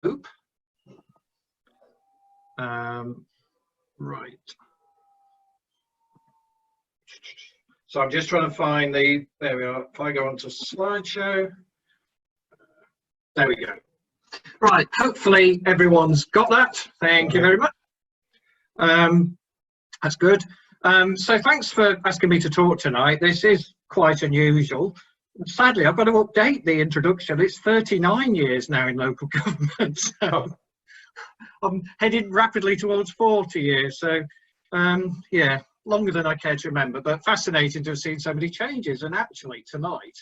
hope. Right. So I'm just trying to find the, there we are. If I go onto slideshow, there we go. Right, hopefully everyone's got that. Thank you very much. That's good. So thanks for asking me to talk tonight. This is quite unusual. Sadly, I've got to update the introduction. It's 39 years now in local government, so I'm heading rapidly towards 40 years. So yeah, longer than I care to remember, but fascinating to have seen so many changes. And actually tonight,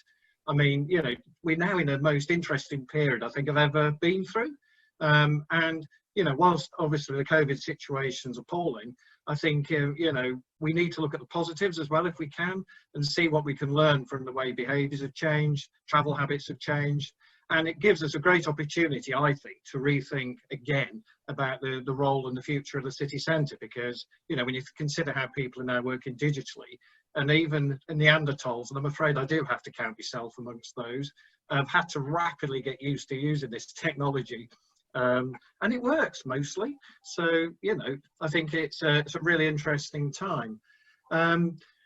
I mean, you know, we're now in the most interesting period I think I've ever been through. And, you know, whilst obviously the COVID situation's appalling, I think, you know, we need to look at the positives as well if we can and see what we can learn from the way behaviours have changed, travel habits have changed. And it gives us a great opportunity, I think, to rethink again about the role and the future of the city centre, because, you know, when you consider how people are now working digitally, and even Neanderthals, and I'm afraid I do have to count myself amongst those, have had to rapidly get used to using this technology. And it works mostly. So, you know, I think it's a really interesting time.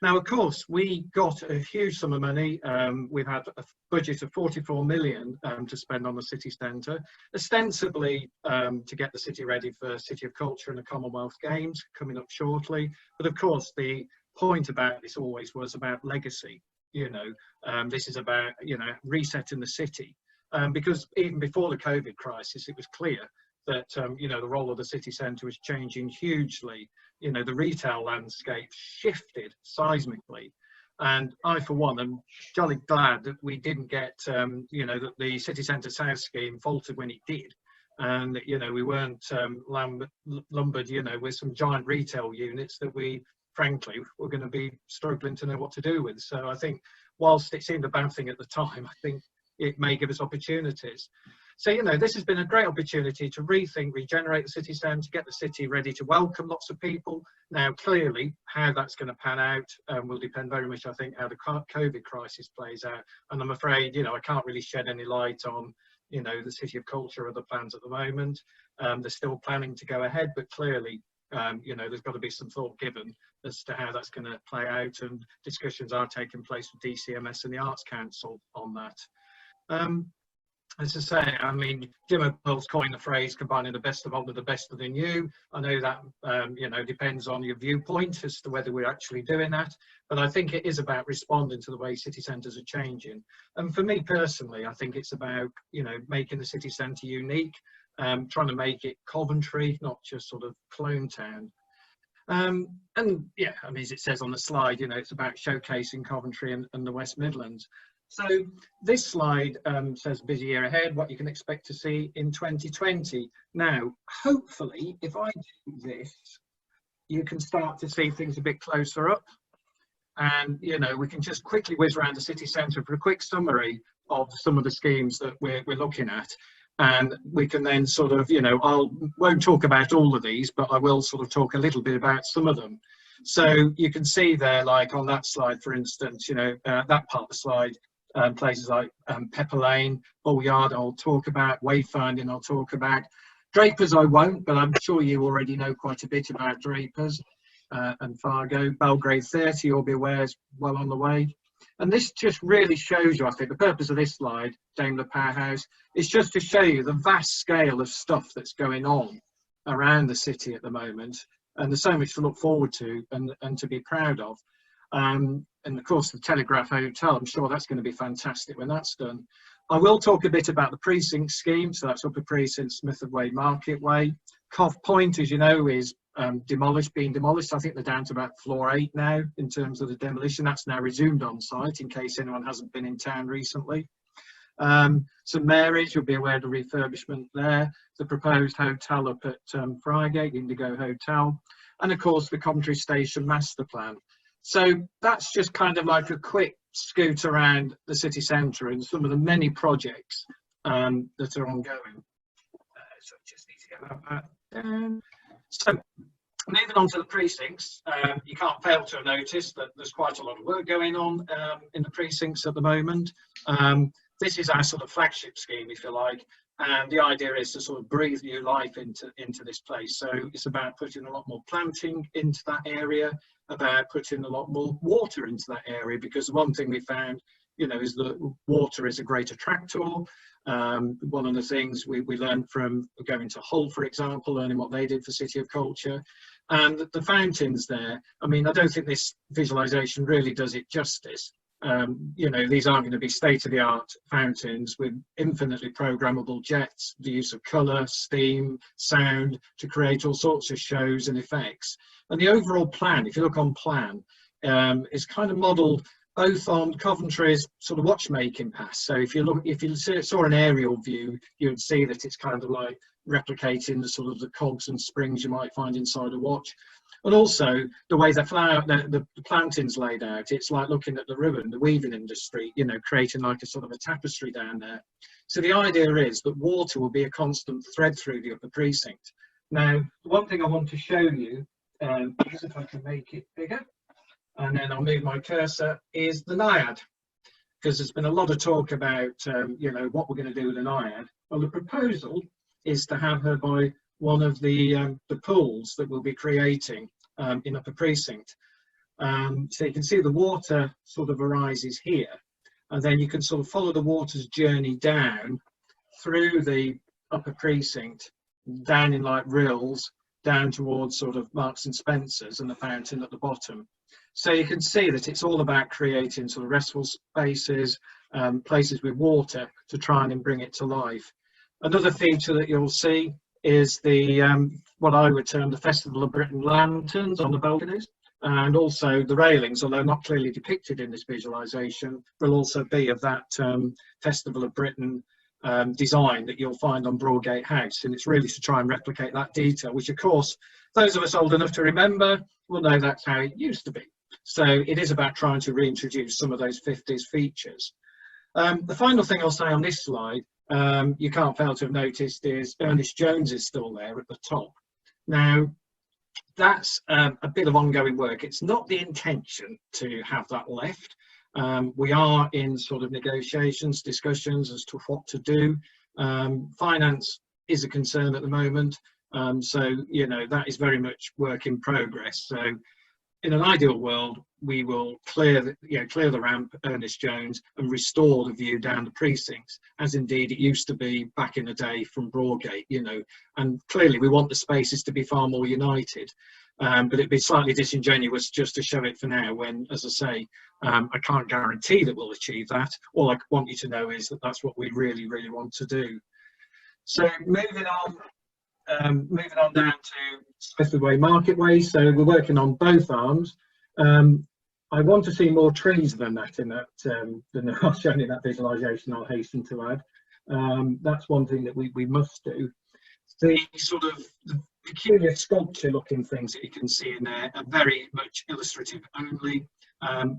Now, of course, we got a huge sum of money. We've had a budget of 44 million to spend on the city centre, ostensibly to get the city ready for City of Culture and the Commonwealth Games coming up shortly. But of course, the point about this always was about legacy. You know, this is about, you know, resetting the city. Because even before the COVID crisis, it was clear that, you know, the role of the city centre was changing hugely. You know, the retail landscape shifted seismically. And I, for one, am jolly glad that we didn't get, you know, that the City Centre South scheme faltered when it did. And, you know, we weren't lumbered, you know, with some giant retail units that we, frankly, were going to be struggling to know what to do with. So I think, whilst it seemed a bad thing at the time, I think it may give us opportunities. So, you know, this has been a great opportunity to rethink, regenerate the city centre, get the city ready to welcome lots of people. Now, clearly, how that's going to pan out will depend very much, I think, how the COVID crisis plays out. And I'm afraid, you know, I can't really shed any light on, you know, the City of Culture or the plans at the moment. They're still planning to go ahead, but clearly, you know, there's got to be some thought given as to how that's going to play out, and discussions are taking place with DCMS and the Arts Council on that. As I say, I mean, Jim O'Pearl's coined the phrase combining the best of old with the best of the new. I know that, you know, depends on your viewpoint as to whether we're actually doing that, but I think it is about responding to the way city centres are changing. And for me personally, I think it's about, you know, making the city centre unique, trying to make it Coventry, not just sort of clone town. And yeah, I mean, as it says on the slide, you know, it's about showcasing Coventry and the West Midlands. So this slide says busy year ahead, what you can expect to see in 2020. Now, hopefully, if I do this, you can start to see things a bit closer up. And, you know, we can just quickly whiz around the city centre for a quick summary of some of the schemes that we're looking at. And we can then sort of, you know, won't talk about all of these, but I will sort of talk a little bit about some of them. So you can see there, like on that slide, for instance, you know, that part of the slide, places like Pepper Lane, Bullyard I'll talk about, Wayfinding I'll talk about. Drapers I won't, but I'm sure you already know quite a bit about Drapers and Fargo. Belgrade 30, you'll be aware, is well on the way. And this just really shows you, I think, the purpose of this slide, Daimler Powerhouse, is just to show you the vast scale of stuff that's going on around the city at the moment. And there's so much to look forward to and to be proud of. And of course, the Telegraph Hotel, I'm sure that's going to be fantastic when that's done. I will talk a bit about the precinct scheme. So that's Upper Precinct, Smithford Way, Market Way. Cov Point, as you know, is being demolished. I think they're down to about floor 8 now in terms of the demolition. That's now resumed on site in case anyone hasn't been in town recently. St Mary's, you'll be aware of the refurbishment there. The proposed hotel up at Friargate, Indigo Hotel. And of course, the Coventry Station Master Plan. So that's just kind of like a quick scoot around the city centre and some of the many projects that are ongoing. So just need to get that down. So moving on to the precincts, you can't fail to have noticed that there's quite a lot of work going on in the precincts at the moment. This is our sort of flagship scheme, if you like, And the idea is to sort of breathe new life into this place. So it's about putting a lot more planting into that area, about putting a lot more water into that area, because one thing we found, you know, is that water is a great attractor. One of the things we learned from going to Hull, for example, learning what they did for City of Culture, and the fountains there. I mean, I don't think this visualization really does it justice. You know, these aren't going to be state-of-the-art fountains with infinitely programmable jets, the use of colour, steam, sound to create all sorts of shows and effects. And the overall plan, if you look on plan, is kind of modelled both on Coventry's sort of watchmaking past. So if you saw an aerial view, you would see that it's kind of like replicating the sort of the cogs and springs you might find inside a watch. And also the way the planting's laid out, it's like looking at the ribbon, the weaving industry, you know, creating like a sort of a tapestry down there. So the idea is that water will be a constant thread through the upper precinct. Now, one thing I want to show you, is if I can make it bigger, and then I'll move my cursor, is the Naiad, because there's been a lot of talk about, you know, what we're going to do with the Naiad. Well, the proposal is to have her by one of the pools that we'll be creating in Upper Precinct. So you can see the water sort of arises here, and then you can sort of follow the water's journey down through the Upper Precinct, down in like rills, down towards sort of Marks and Spencer's and the fountain at the bottom. So you can see that it's all about creating sort of restful spaces, places with water to try and bring it to life. Another feature that you'll see is the what I would term the Festival of Britain lanterns on the balconies, and also the railings, although not clearly depicted in this visualization, will also be of that Festival of Britain design that you'll find on Broadgate House. And it's really to try and replicate that detail, which of course those of us old enough to remember will know that's how it used to be. So it is about trying to reintroduce some of those 50s features. The final thing I'll say on this slide, you can't fail to have noticed, is Ernest Jones is still there at the top. Now, that's a bit of ongoing work. It's not the intention to have that left. We are in sort of negotiations, discussions as to what to do. Finance is a concern at the moment. So, you know, that is very much work in progress. So in an ideal world, we will clear the ramp, Ernest Jones, and restore the view down the precincts, as indeed it used to be back in the day from Broadgate, you know. And clearly we want the spaces to be far more united, but it'd be slightly disingenuous just to show it for now when, as I say, I can't guarantee that we'll achieve that. All I want you to know is that that's what we really, really want to do. So moving on down to Smithwood Way, Market Way. So we're working on both arms. I want to see more trees than that in that than are shown in that visualisation, I'll hasten to add. That's one thing that we must do. The sort of the peculiar sculpture looking things that you can see in there are very much illustrative only.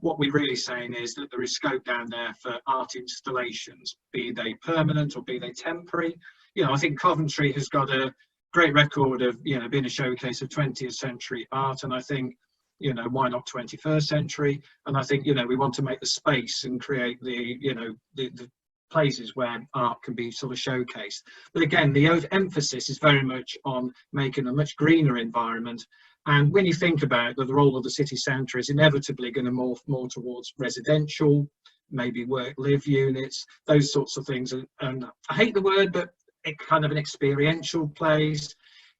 What we're really saying is that there is scope down there for art installations, be they permanent or be they temporary. You know, I think Coventry has got a great record of, you know, being a showcase of 20th century art, and I think, you know, why not 21st century? And I think, you know, we want to make the space and create the, you know, the places where art can be sort of showcased. But again, the emphasis is very much on making a much greener environment. And when you think about the role of the city centre is inevitably going to morph more towards residential, maybe work-live units, those sorts of things. And I hate the word, but it's kind of an experiential place.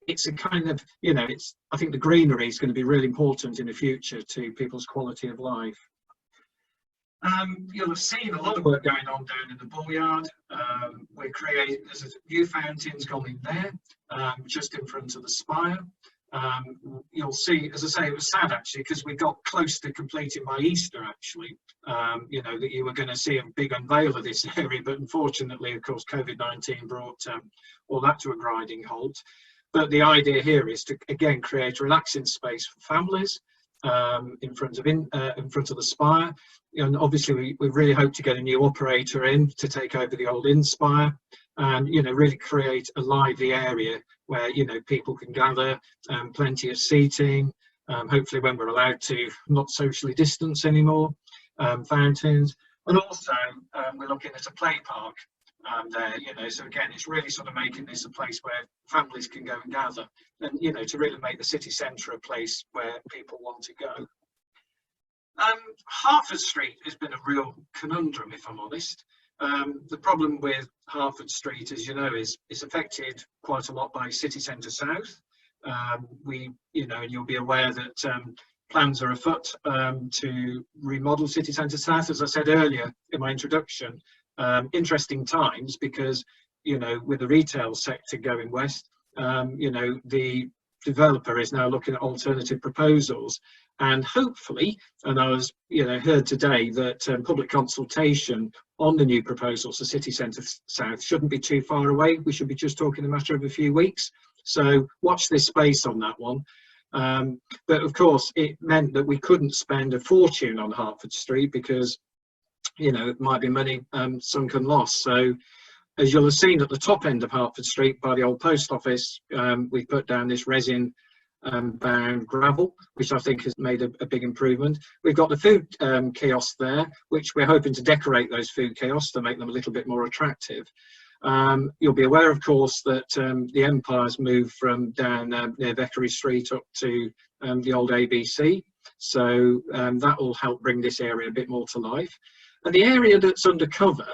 It's a kind of, you know, I think the greenery is going to be really important in the future to people's quality of life. You'll have seen a lot of work going on down in the Bullyard. There's a new fountains going there, just in front of the spire. You'll see, as I say, it was sad actually, because we got close to completing by Easter actually, you know, that you were going to see a big unveil of this area, but unfortunately, of course, COVID-19 brought all that to a grinding halt. But the idea here is to, again, create a relaxing space for families in front of the spire. And obviously, we really hope to get a new operator in to take over the old inn spire, and, you know, really create a lively area where, you know, people can gather, plenty of seating, hopefully when we're allowed to not socially distance anymore, fountains. And also we're looking at a play park, there, you know. So again, it's really sort of making this a place where families can go and gather, and, you know, to really make the city centre a place where people want to go. Hertford Street has been a real conundrum, if I'm honest. The problem with Hertford Street, as you know, is it's affected quite a lot by City Centre South. You know, and you'll be aware that plans are afoot to remodel City Centre South. As I said earlier in my introduction, interesting times, because, you know, with the retail sector going west, you know, the developer is now looking at alternative proposals, and hopefully, and I was, you know, heard today that public consultation on the new proposals for City Centre South shouldn't be too far away. We should be just talking a matter of a few weeks, so watch this space on that one. But of course, it meant that we couldn't spend a fortune on Hertford Street because, you know, it might be money sunk and lost. So as you'll have seen at the top end of Hertford Street by the old post office, we put down this resin bound gravel, which I think has made a big improvement. We've got the food kiosk there, which we're hoping to decorate those food kiosks to make them a little bit more attractive. You'll be aware, of course, that the Empire's moved from down near Vickery Street up to the old ABC, so that will help bring this area a bit more to life. And the area that's under cover,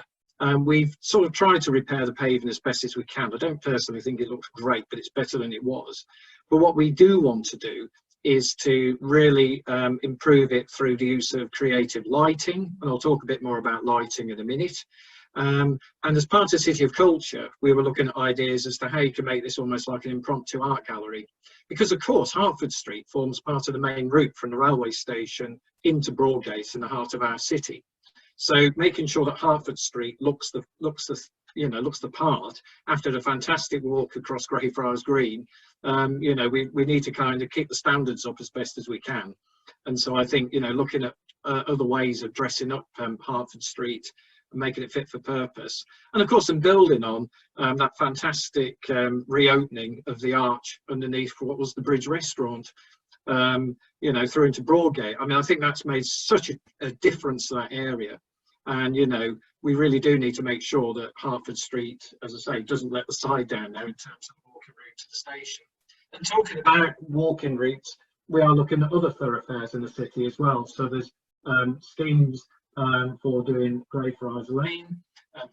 we've sort of tried to repair the paving as best as we can. I don't personally think it looks great, but it's better than it was. But what we do want to do is to really improve it through the use of creative lighting, and I'll talk a bit more about lighting in a minute. And as part of City of Culture, we were looking at ideas as to how you can make this almost like an impromptu art gallery, because of course Hertford Street forms part of the main route from the railway station into Broadgate in the heart of our city. So making sure that Hertford Street looks the part after the fantastic walk across Greyfriars Green, you know, we need to kind of keep the standards up as best as we can. And so I think, you know, looking at other ways of dressing up Hertford Street and making it fit for purpose. And of course, I'm building on that fantastic reopening of the arch underneath for what was the Bridge Restaurant, you know, through into Broadgate. I mean, I think that's made such a difference to that area. And, you know, we really do need to make sure that Hertford Street, as I say, doesn't let the side down now in terms of the walking route to the station. And talking about walking routes, we are looking at other thoroughfares in the city as well. So there's schemes for doing Greyfriars Lane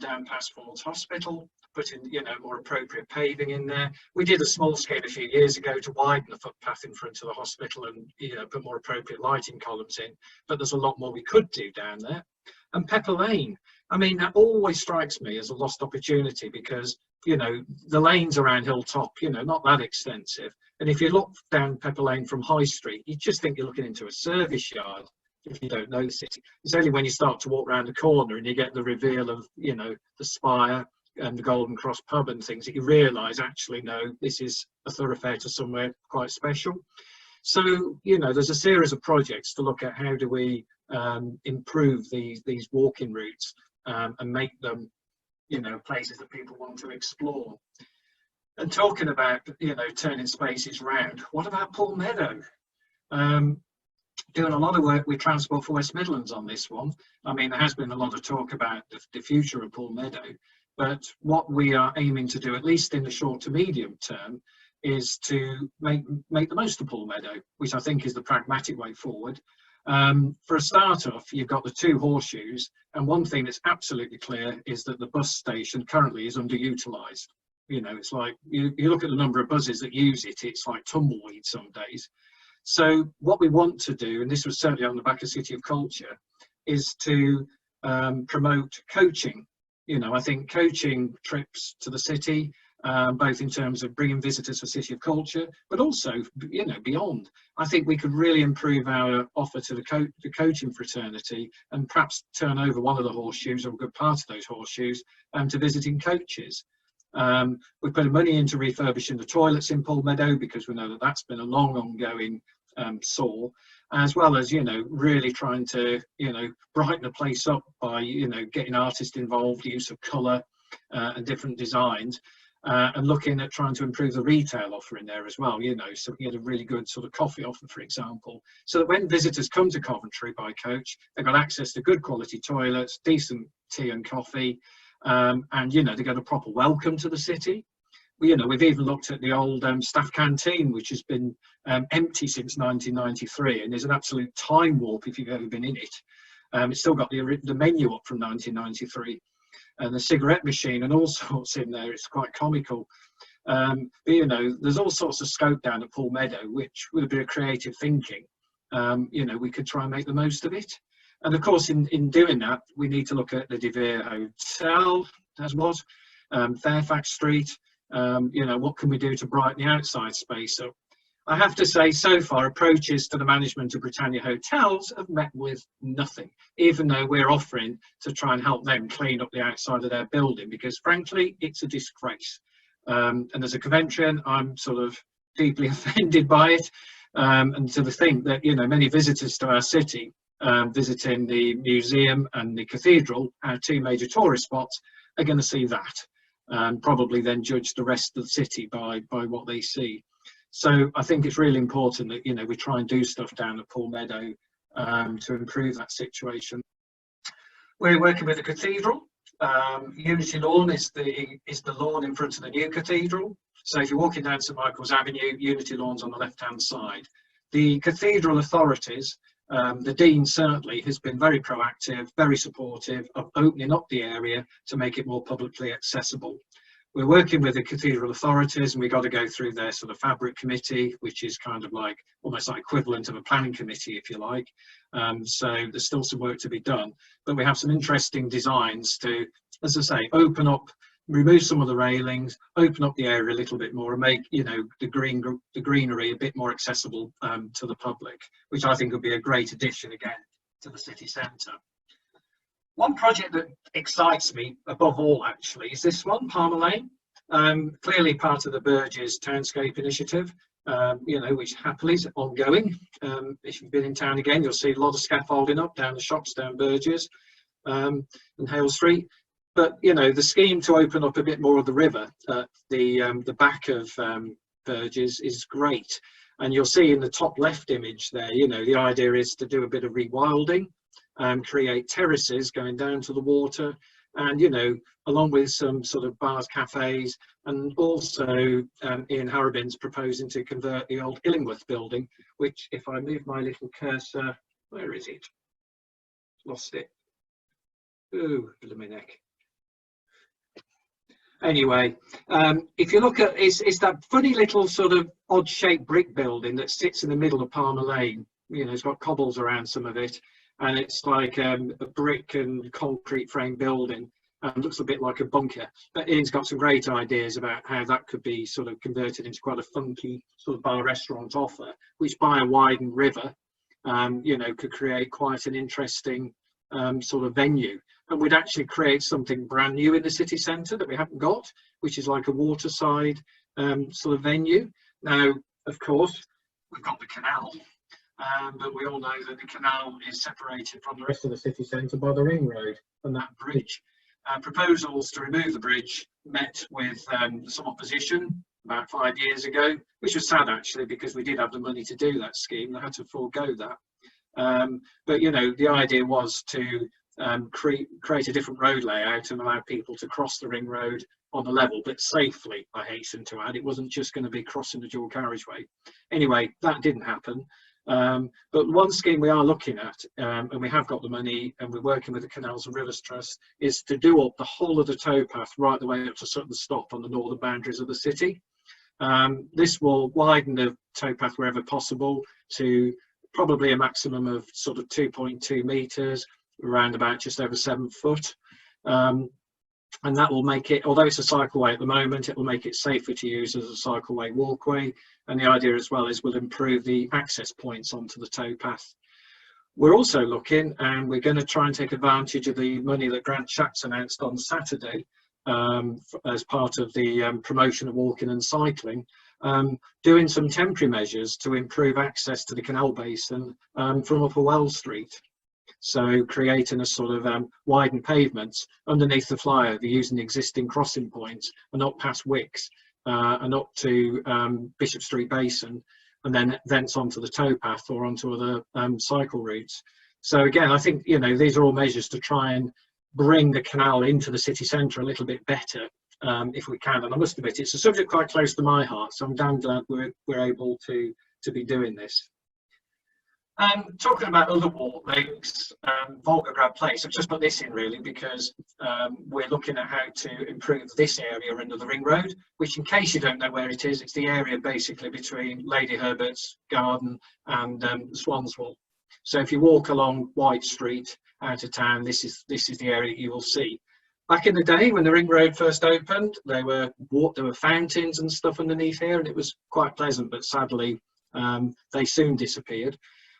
down past Falls Hospital, putting, you know, more appropriate paving in there. We did a small scheme a few years ago to widen the footpath in front of the hospital and, you know, put more appropriate lighting columns in, but there's a lot more we could do down there. And Pepper Lane, I mean, that always strikes me as a lost opportunity because, you know, the lanes around Hilltop, you know, not that extensive. And if you look down Pepper Lane from High Street, you just think you're looking into a service yard if you don't know the city. It's only when you start to walk around the corner and you get the reveal of, you know, the spire and the Golden Cross pub and things that you realise, actually, no, this is a thoroughfare to somewhere quite special. So, you know, there's a series of projects to look at how do we improve these walking routes and make them, you know, places that people want to explore. And talking about, you know, turning spaces round, what about Paul Meadow? Doing a lot of work with Transport for West Midlands on this one. I mean, there has been a lot of talk about the future of Paul Meadow, but what we are aiming to do, at least in the short to medium term, is to make the most of Paul Meadow, which I think is the pragmatic way forward. For a start off, you've got the two horseshoes, and one thing that's absolutely clear is that the bus station currently is underutilised. You know, it's like, you look at the number of buses that use it, it's like tumbleweed some days. So what we want to do, and this was certainly on the back of City of Culture, is to promote coaching. You know, I think coaching trips to the city, both in terms of bringing visitors for City of Culture, but also, you know, beyond. I think we could really improve our offer to the coaching fraternity and perhaps turn over one of the horseshoes, or a good part of those horseshoes, to visiting coaches. We're putting money into refurbishing the toilets in Paul Meadow because we know that that's been a long ongoing sore, as well as, you know, really trying to, you know, brighten the place up by, you know, getting artists involved, the use of colour and different designs, and looking at trying to improve the retail offer in there as well, you know, so we get a really good sort of coffee offer, for example, so that when visitors come to Coventry by coach, they've got access to good quality toilets, decent tea and coffee, and you know, they get a proper welcome to the city. You know, we've even looked at the old staff canteen, which has been empty since 1993, and is an absolute time warp if you've ever been in it. It's still got the menu up from 1993, and the cigarette machine and all sorts in there. It's quite comical. But you know, there's all sorts of scope down at Pool Meadow, which with a bit of creative thinking, you know, we could try and make the most of it. And of course, in doing that, we need to look at the De Vere Hotel, as was, Fairfax Street. You know, what can we do to brighten the outside space up? I have to say, so far, approaches to the management of Britannia Hotels have met with nothing, even though we're offering to try and help them clean up the outside of their building, because frankly, it's a disgrace. And as a Coventrian, I'm sort of deeply offended by it. And to think that, you know, many visitors to our city, visiting the museum and the cathedral, our two major tourist spots, are going to see that. And probably then judge the rest of the city by what they see. So I think it's really important that, you know, we try and do stuff down at Pool Meadow to improve that situation. We're working with the cathedral. Unity Lawn is the lawn in front of the new cathedral. So if you're walking down St Michael's Avenue, Unity Lawn's on the left-hand side. The cathedral authorities, the Dean certainly has been very proactive, very supportive of opening up the area to make it more publicly accessible. We're working with the cathedral authorities, and we've got to go through their sort of fabric committee, which is kind of like almost like equivalent of a planning committee, if you like. So there's still some work to be done, but we have some interesting designs to, as I say, open up, remove some of the railings, open up the area a little bit more, and make, you know, the greenery a bit more accessible to the public, which I think would be a great addition again to the city centre. One project that excites me above all, actually, is this one, Palmer Lane. Clearly part of the Burgess Townscape initiative, you know, which happily is ongoing. If you've been in town again, you'll see a lot of scaffolding up down the shops down Burgess and Hale Street. But, you know, the scheme to open up a bit more of the river at the back of Burgess is great. And you'll see in the top left image there, you know, the idea is to do a bit of rewilding, create terraces going down to the water, and, you know, along with some sort of bars, cafes, and also Ian Harrabin's proposing to convert the old Illingworth building, which, if I move my little cursor, where is it? Lost it. Ooh, blooming neck. Anyway, if you look at, it's that funny little sort of odd shaped brick building that sits in the middle of Palmer Lane. You know, it's got cobbles around some of it, and it's like a brick and concrete frame building, and looks a bit like a bunker. But Ian's got some great ideas about how that could be sort of converted into quite a funky sort of bar restaurant offer, which by a widened river, you know, could create quite an interesting sort of venue. And we'd actually create something brand new in the city centre that we haven't got, which is like a waterside sort of venue. Now, of course, we've got the canal. But we all know that the canal is separated from the rest of the city centre by the ring road and that bridge. Proposals to remove the bridge met with some opposition about 5 years ago, which was sad actually, because we did have the money to do that scheme. They had to forego that. But, you know, the idea was to create a different road layout and allow people to cross the ring road on the level, but safely, I hasten to add. It wasn't just going to be crossing the dual carriageway. Anyway, that didn't happen. But one scheme we are looking at, and we have got the money, and we're working with the Canals and Rivers Trust, is to do up the whole of the towpath right the way up to Sutton Stop on the northern boundaries of the city. This will widen the towpath wherever possible to probably a maximum of sort of 2.2 metres, around about just over 7 foot. And that will make it, although it's a cycleway at the moment, it will make it safer to use as a cycleway walkway. And the idea as well is we'll improve the access points onto the towpath. We're also looking, and we're going to try and take advantage of the money that Grant Shapps announced on Saturday as part of the promotion of walking and cycling, doing some temporary measures to improve access to the canal basin from Upper Wells Street. So creating a sort of widened pavements underneath the flyover using the existing crossing points and up past Wicks and up to Bishop Street Basin, and then thence onto the towpath or onto other cycle routes. So again, I think, you know, these are all measures to try and bring the canal into the city centre a little bit better, if we can. And I must admit, it's a subject quite close to my heart, so I'm damn glad we're able to be doing this. Talking about other walk links, Volgograd Place, I've just put this in really because we're looking at how to improve this area under the Ring Road, which, in case you don't know where it is, it's the area basically between Lady Herbert's garden and Swanswell. So if you walk along White Street out of town, this is the area you will see. Back in the day when the Ring Road first opened, there were fountains and stuff underneath here, and it was quite pleasant, but sadly they soon disappeared.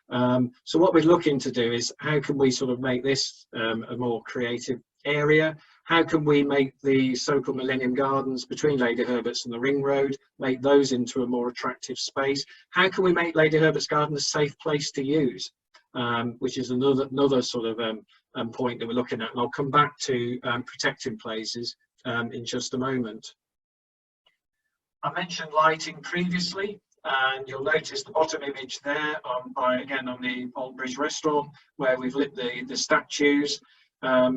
So what we're looking to do is how can we sort of make this a more creative area? How can we make the so-called Millennium Gardens between Lady Herbert's and the Ring Road, make those into a more attractive space? How can we make Lady Herbert's garden a safe place to use? Which is another sort of point that we're looking at, and I'll come back to protecting places in just a moment. I mentioned lighting previously, and you'll notice the bottom image there again on the Old Bridge restaurant, where we've lit the statues. I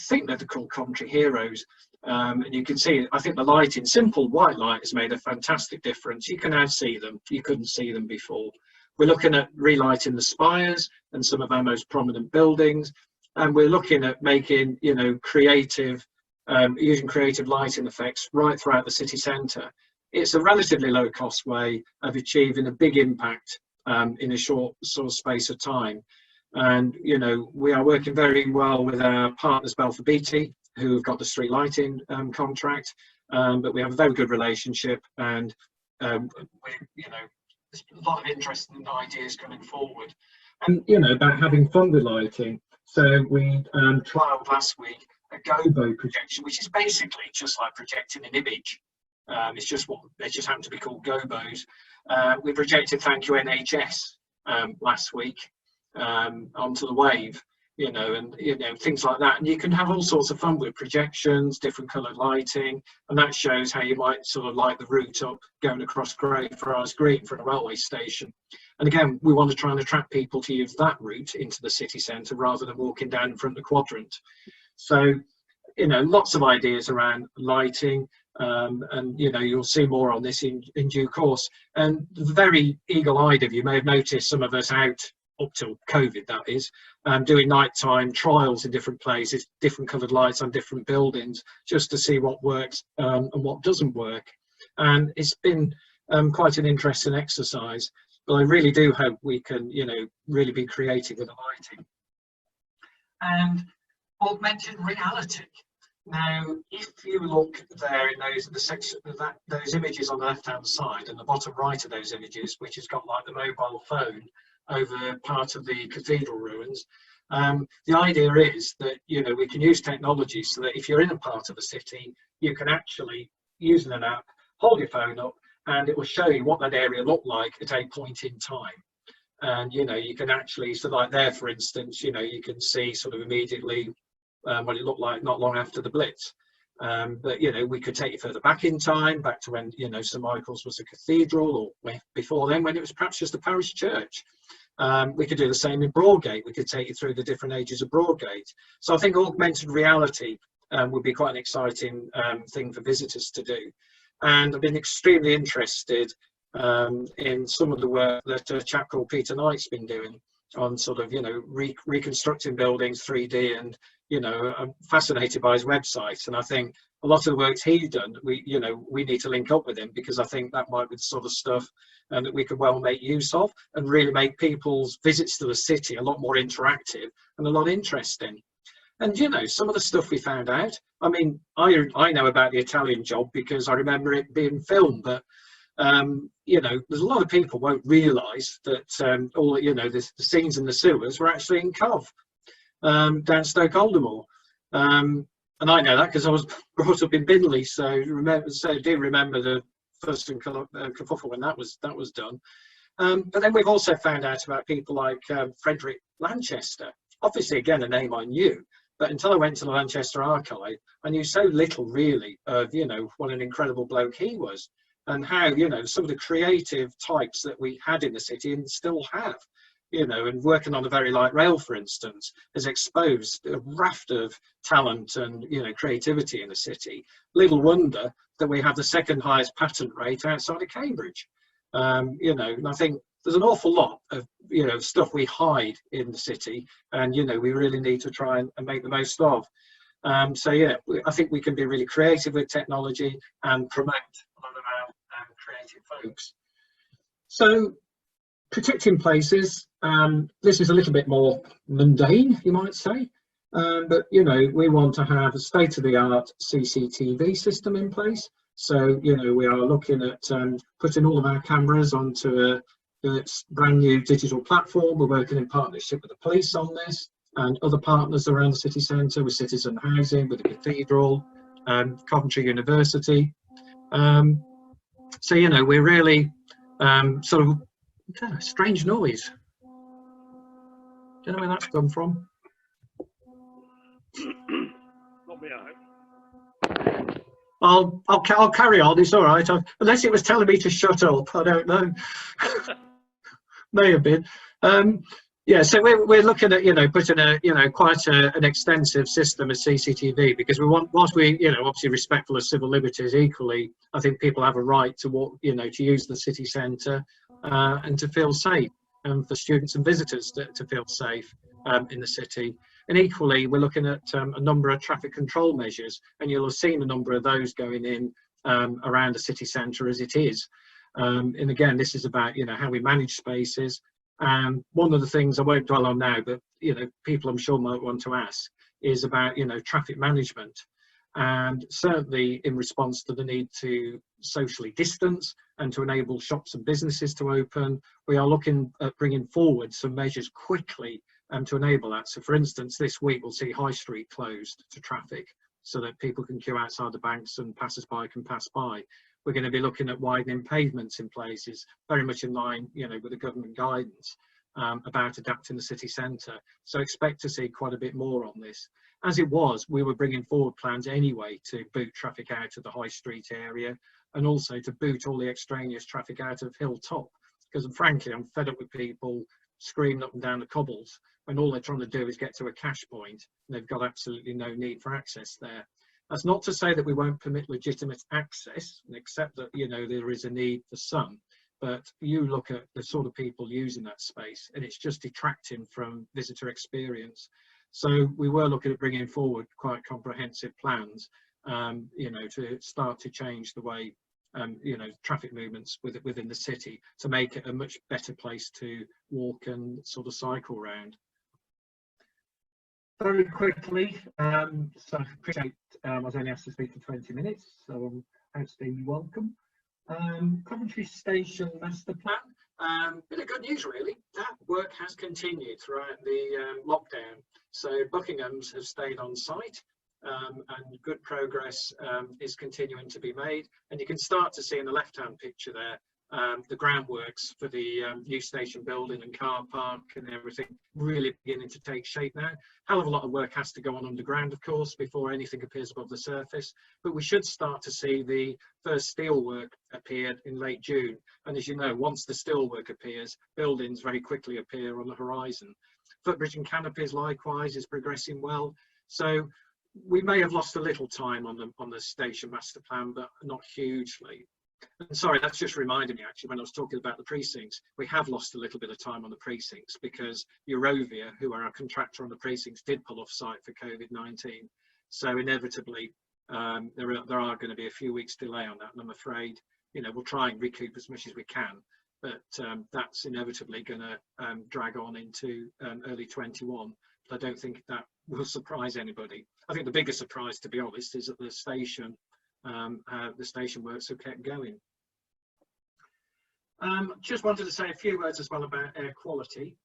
think they're called Coventry Heroes, and you can see, I think the lighting, simple white light, has made a fantastic difference. You can now see them, you couldn't see them before. We're looking at relighting the spires and some of our most prominent buildings, and we're looking at making, you know, using creative lighting effects right throughout the city centre. It's a relatively low cost way of achieving a big impact in a short sort of space of time. And, you know, we are working very well with our partners, Balfour Beatty, who have got the street lighting contract, but we have a very good relationship, and you know, there's a lot of interesting ideas coming forward. And, you know, about having fun with lighting. So we trialled last week a gobo projection, which is basically just like projecting an image. It's just they just happen to be called gobos. We projected Thank You NHS last week onto the wave, you know, and things like that. And you can have all sorts of fun with projections, different coloured lighting, and that shows how you might sort of light the route up going across Greyfriars Green for a railway station. And again, we want to try and attract people to use that route into the city centre rather than walking down from the quadrant. So, you know, lots of ideas around lighting, and, you know, you'll see more on this in due course. And very eagle-eyed of you may have noticed some of us out, up till COVID that is, doing nighttime trials in different places, different coloured lights on different buildings, just to see what works and what doesn't work. And it's been quite an interesting exercise, but I really do hope we can, you know, really be creative with the lighting. And augmented reality. Now, if you look there in those images on the left-hand side and the bottom right of those images, which has got like the mobile phone over part of the cathedral ruins, the idea is that, you know, we can use technology so that if you're in a part of the city, you can actually, using an app, hold your phone up and it will show you what that area looked like at a point in time. And, you know, you can actually, so like there, for instance, you know, you can see sort of immediately what it looked like not long after the Blitz. But, you know, we could take you further back in time, back to when, you know, St Michael's was a cathedral, or before then when it was perhaps just a parish church. We could do the same in Broadgate. We could take you through the different ages of Broadgate. So I think augmented reality would be quite an exciting thing for visitors to do. And I've been extremely interested in some of the work that a chap called Peter Knight's been doing on sort of, you know, reconstructing buildings 3D, and, you know, I'm fascinated by his website, and I think a lot of the work he's done, we need to link up with him, because I think that might be the sort of stuff that we could well make use of and really make people's visits to the city a lot more interactive and a lot interesting. And, you know, some of the stuff we found out, I mean, I know about the Italian job because I remember it being filmed, but you know, there's a lot of people won't realise that all, you know, the scenes in the sewers were actually in Cov, down Stoke-Aldermore. And I know that because I was brought up in Binley, so do remember the first in kerfuffle when that was done. But then we've also found out about people like Frederick Lanchester. Obviously, again, a name I knew, but until I went to the Lanchester Archive, I knew so little really of, you know, what an incredible bloke he was, and how, you know, some of the creative types that we had in the city and still have. you know, and working on a very light rail, for instance, has exposed a raft of talent and, you know, creativity in the city. Little wonder that we have the second highest patent rate outside of Cambridge. You know, and I think there's an awful lot of, you know, stuff we hide in the city, and, you know, we really need to try and make the most of. So yeah, I think we can be really creative with technology and promote a lot of our creative folks. So protecting places, this is a little bit more mundane, you might say, but, you know, we want to have a state-of-the-art CCTV system in place. So, you know, we are looking at putting all of our cameras onto a brand new digital platform. We're working in partnership with the police on this and other partners around the city centre, with citizen housing, with the cathedral, Coventry University. So, you know, we're really sort of strange noise. Do you know where that's come from? Not me, I hope. I'll carry on. It's all right. Unless it was telling me to shut up, I don't know. May have been. Yeah, so we're looking at, you know, putting a, you know, quite an extensive system of CCTV, because we want, whilst we, you know, obviously respectful of civil liberties, equally, I think people have a right to walk, you know, to use the city centre and to feel safe, and for students and visitors to feel safe in the city. And equally, we're looking at a number of traffic control measures, and you'll have seen a number of those going in around the city centre as it is. And again, this is about, you know, how we manage spaces. One of the things I won't dwell on now, but, you know, people I'm sure might want to ask, is about, you know, traffic management. And certainly in response to the need to socially distance and to enable shops and businesses to open, we are looking at bringing forward some measures quickly to enable that. So for instance, this week we'll see High Street closed to traffic so that people can queue outside the banks and passers-by can pass by. We're going to be looking at widening pavements in places, very much in line, you know, with the government guidance about adapting the city centre. So expect to see quite a bit more on this. As it was, we were bringing forward plans anyway to boot traffic out of the High Street area, and also to boot all the extraneous traffic out of Hilltop, because frankly, I'm fed up with people screaming up and down the cobbles when all they're trying to do is get to a cash point and they've got absolutely no need for access there. That's not to say that we won't permit legitimate access, and accept that, you know, there is a need for some, but you look at the sort of people using that space and it's just detracting from visitor experience. So we were looking at bringing forward quite comprehensive plans, you know, to start to change the way, you know, traffic movements within the city, to make it a much better place to walk and sort of cycle around. Very quickly, so I appreciate I was only asked to speak for 20 minutes, so outstanding welcome. Coventry Station Master Plan, bit of good news really. That work has continued throughout the lockdown. So Buckingham's have stayed on site, and good progress is continuing to be made. And you can start to see in the left-hand picture there the groundworks for the new station building and car park and everything really beginning to take shape now. Hell of a lot of work has to go on underground, of course, before anything appears above the surface, but we should start to see the first steelwork appear in late June. And as you know, once the steelwork appears, buildings very quickly appear on the horizon. Footbridge and canopies likewise is progressing well. So we may have lost a little time on the station master plan, but not hugely. And sorry, that's just reminded me actually, when I was talking about the precincts, we have lost a little bit of time on the precincts because Eurovia, who are our contractor on the precincts, did pull off site for COVID-19. So inevitably, there are going to be a few weeks delay on that, and I'm afraid, you know, we'll try and recoup as much as we can, but that's inevitably going to drag on into early 21. But I don't think that will surprise anybody. I think the biggest surprise, to be honest, is that the station works have kept going. Just wanted to say a few words as well about air quality.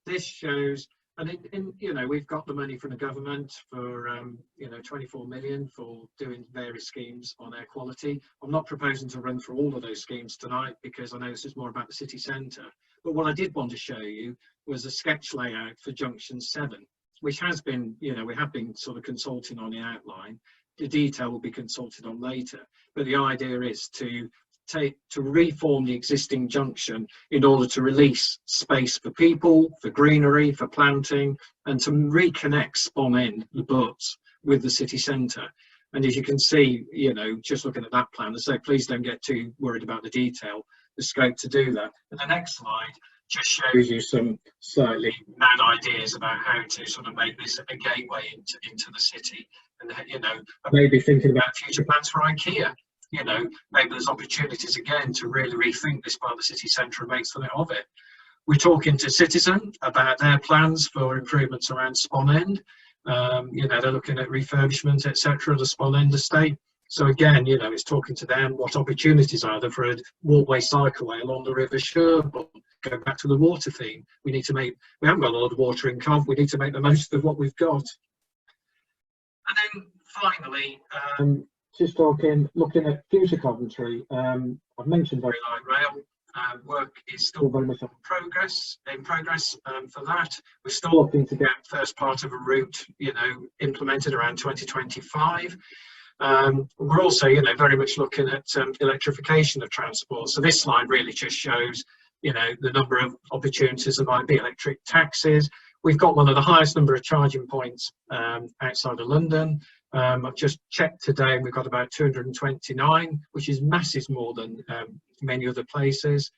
This shows, and you know, we've got the money from the government for you know, 24 million for doing various schemes on air quality. I'm not proposing to run through all of those schemes tonight because I know this is more about the city centre. But what I did want to show you was a sketch layout for Junction 7, which has been, you know, we have been sort of consulting on the outline. The detail will be consulted on later, but the idea is to to reform the existing junction in order to release space for people, for greenery, for planting, and to reconnect Spon End, the Butts, with the city centre. And as you can see, you know, just looking at that plan, so please don't get too worried about the detail, the scope to do that. And the next slide just shows you some slightly mad ideas about how to sort of make this a gateway into the city. And, you know, maybe thinking about future plans for IKEA. You know, maybe there's opportunities again to really rethink this part of the city centre and make something of it. We're talking to Citizen about their plans for improvements around Spon End. You know, they're looking at refurbishment, etc., of the Spon End estate. So again, you know, it's talking to them what opportunities are there for a walkway cycleway along the River Sherborne. Go back to the water theme. We haven't got a lot of water in Cov. We need to make the most of what we've got. And then finally, just looking at future Coventry. I've mentioned very light rail. Work is still very much in progress for that. We're still looking to get first part of a route, you know, implemented around 2025. We're also, you know, very much looking at electrification of transport. So this slide really just shows, you know, the number of opportunities there might be. Electric taxis. We've got one of the highest number of charging points outside of London. I've just checked today, and we've got about 229, which is masses more than many other places.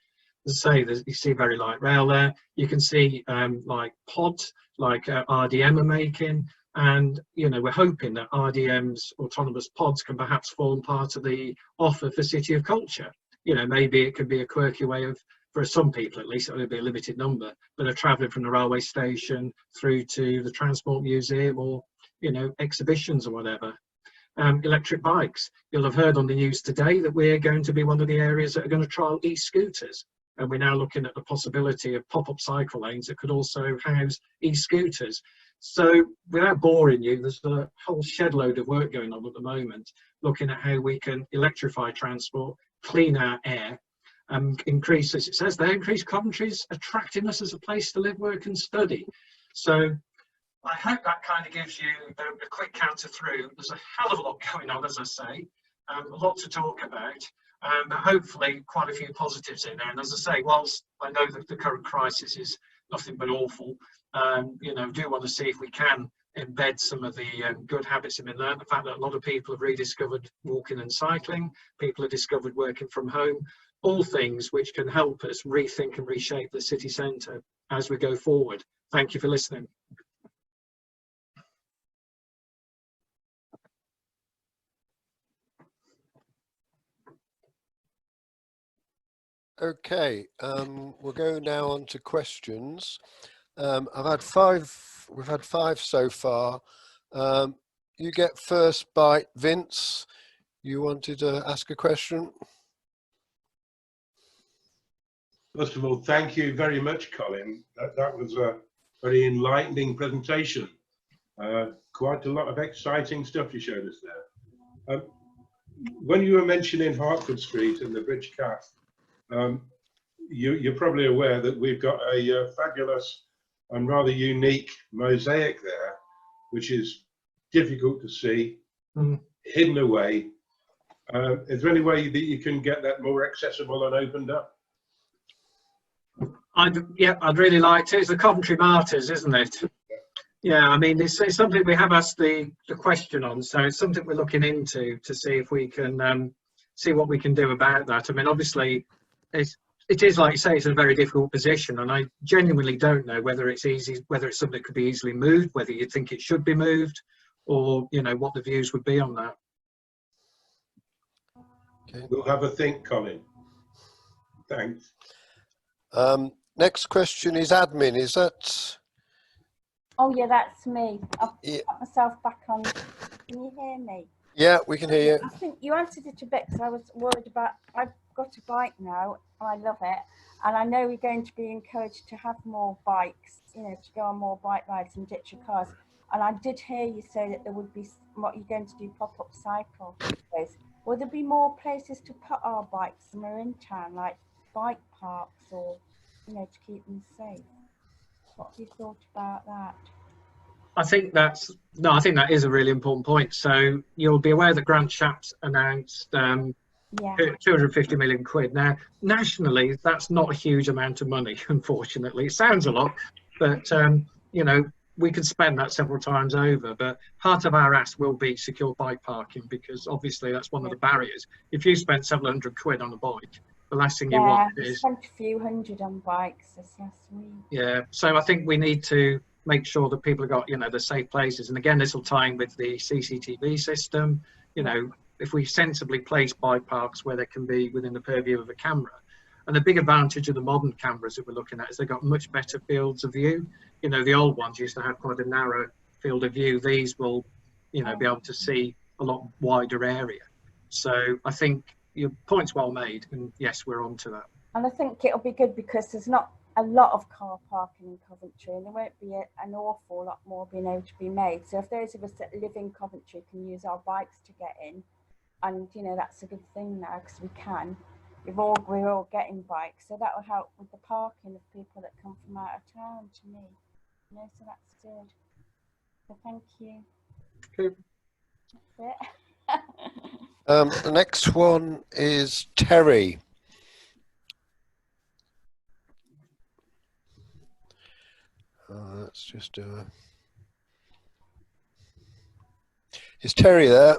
As I say, you see very light rail there. You can see like pods, like RDM are making, and you know, we're hoping that RDM's autonomous pods can perhaps form part of the offer for City of Culture. You know, maybe it could be a quirky way of, for some people at least, it will be a limited number, but they're travelling from the railway station through to the Transport Museum or, you know, exhibitions or whatever. Electric bikes. You'll have heard on the news today that we're going to be one of the areas that are going to trial e-scooters. And we're now looking at the possibility of pop-up cycle lanes that could also house e-scooters. So without boring you, there's a whole shed load of work going on at the moment, looking at how we can electrify transport, clean our air, increase, as it says there, increase Coventry's attractiveness as a place to live, work and study. So I hope that kind of gives you a quick counter through. There's a hell of a lot going on, as I say, a lot to talk about, but hopefully quite a few positives in there. And as I say, whilst I know that the current crisis is nothing but awful, you know, do want to see if we can embed some of the good habits in there. The fact that a lot of people have rediscovered walking and cycling, people have discovered working from home, all things which can help us rethink and reshape the city centre as we go forward. Thank you for listening. Okay, we'll go now on to questions. I've had five, we've had five so far. You get first bite, Vince. You wanted to ask a question? First of all, thank you very much, Colin. That was a very enlightening presentation. Quite a lot of exciting stuff you showed us there. When you were mentioning Hertford Street and the Bridge Cath, you're probably aware that we've got a fabulous and rather unique mosaic there, which is difficult to see, hidden away. Is there any way that you can get that more accessible and opened up? I'd really like to. It's the Coventry Martyrs, isn't it? Yeah, I mean, it's something we have asked the question on, so it's something we're looking into to see if we can see what we can do about that. I mean, obviously, it is, like you say, it's a very difficult position, and I genuinely don't know whether it's easy, whether it's something that could be easily moved, whether you think it should be moved, or you know what the views would be on that. Okay. We'll have a think, Colin. Thanks. Next question is admin. Is that? Oh yeah, that's me. I've Yeah. put myself back on. Can you hear me? Yeah, we can hear you. I think you answered it a bit because I was worried about. I've got a bike now and I love it, and I know we're going to be encouraged to have more bikes, you know, to go on more bike rides and ditch your cars. And I did hear you say that there would be what you're going to do, pop-up cycle ways. Will there be more places to put our bikes when we're in town, like bike parks, or you know, to keep them safe? What have you thought about that? I think that is a really important point. So you'll be aware that Grant Shapps announced Yeah. 250 million quid. Now, nationally, that's not a huge amount of money, unfortunately. It sounds a lot, but, you know, we could spend that several times over. But part of our ask will be secure bike parking, because obviously that's one of the barriers. If you spent several hundred quid on a bike, the last thing you want We is... spent a few hundred on bikes this last week. Yeah, so I think we need to make sure that people have got, you know, the safe places. And again, this will tie in with the CCTV system. You know, if we sensibly place bike parks where they can be within the purview of a camera. And the big advantage of the modern cameras that we're looking at is they've got much better fields of view. You know, the old ones used to have quite a narrow field of view. These will, you know, be able to see a lot wider area. So I think your point's well made, and yes, we're on to that. And I think it'll be good because there's not a lot of car parking in Coventry, and there won't be an awful lot more being able to be made. So if those of us that live in Coventry can use our bikes to get in, and you know, that's a good thing now because we can. We're all getting bikes, so that will help with the parking of people that come from out of town. To me, you know, so that's good. So thank you. Okay. That's it. The next one is Terry. Let's just do a... Is Terry there?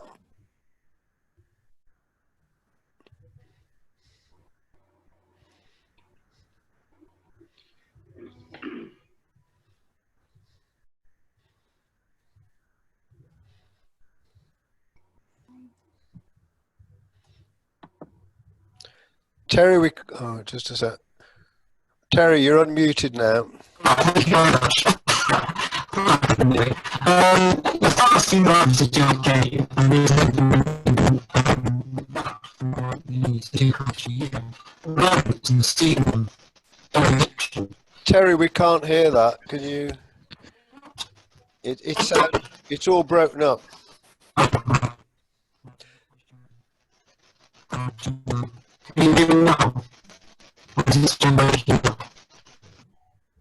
Terry, just a sec. Terry, you're unmuted now. Thank you very much. The first thing I have to do, okay, Terry, we can't hear that. Can you? It's all broken up.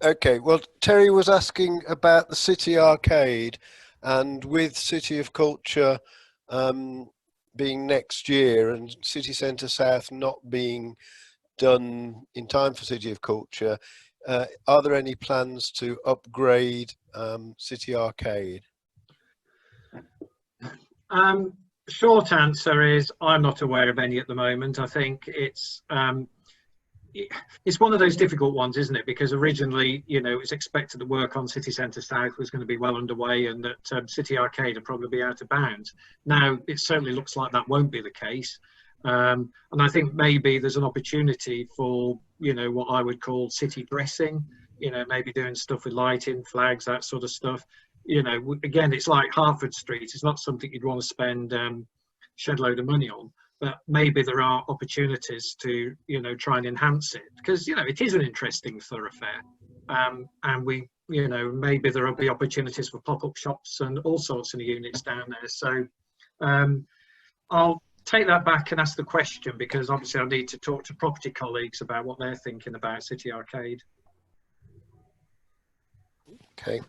Okay, well, Terry was asking about the City Arcade, and with City of Culture being next year and City Centre South not being done in time for City of Culture, are there any plans to upgrade City Arcade? Short answer is I'm not aware of any at the moment. I think it's one of those difficult ones, isn't it? Because originally, you know, it's expected that work on City Centre South was going to be well underway, and that City Arcade would probably be out of bounds. Now, it certainly looks like that won't be the case. And I think maybe there's an opportunity for, you know, what I would call city dressing, you know, maybe doing stuff with lighting, flags, that sort of stuff. You know, again, it's like Hertford Street. It's not something you'd want to spend shed load of money on. But maybe there are opportunities to, you know, try and enhance it, because, you know, it is an interesting thoroughfare. And we, you know, maybe there will be opportunities for pop-up shops and all sorts of units down there. So I'll take that back and ask the question, because obviously I need to talk to property colleagues about what they're thinking about City Arcade. Okay.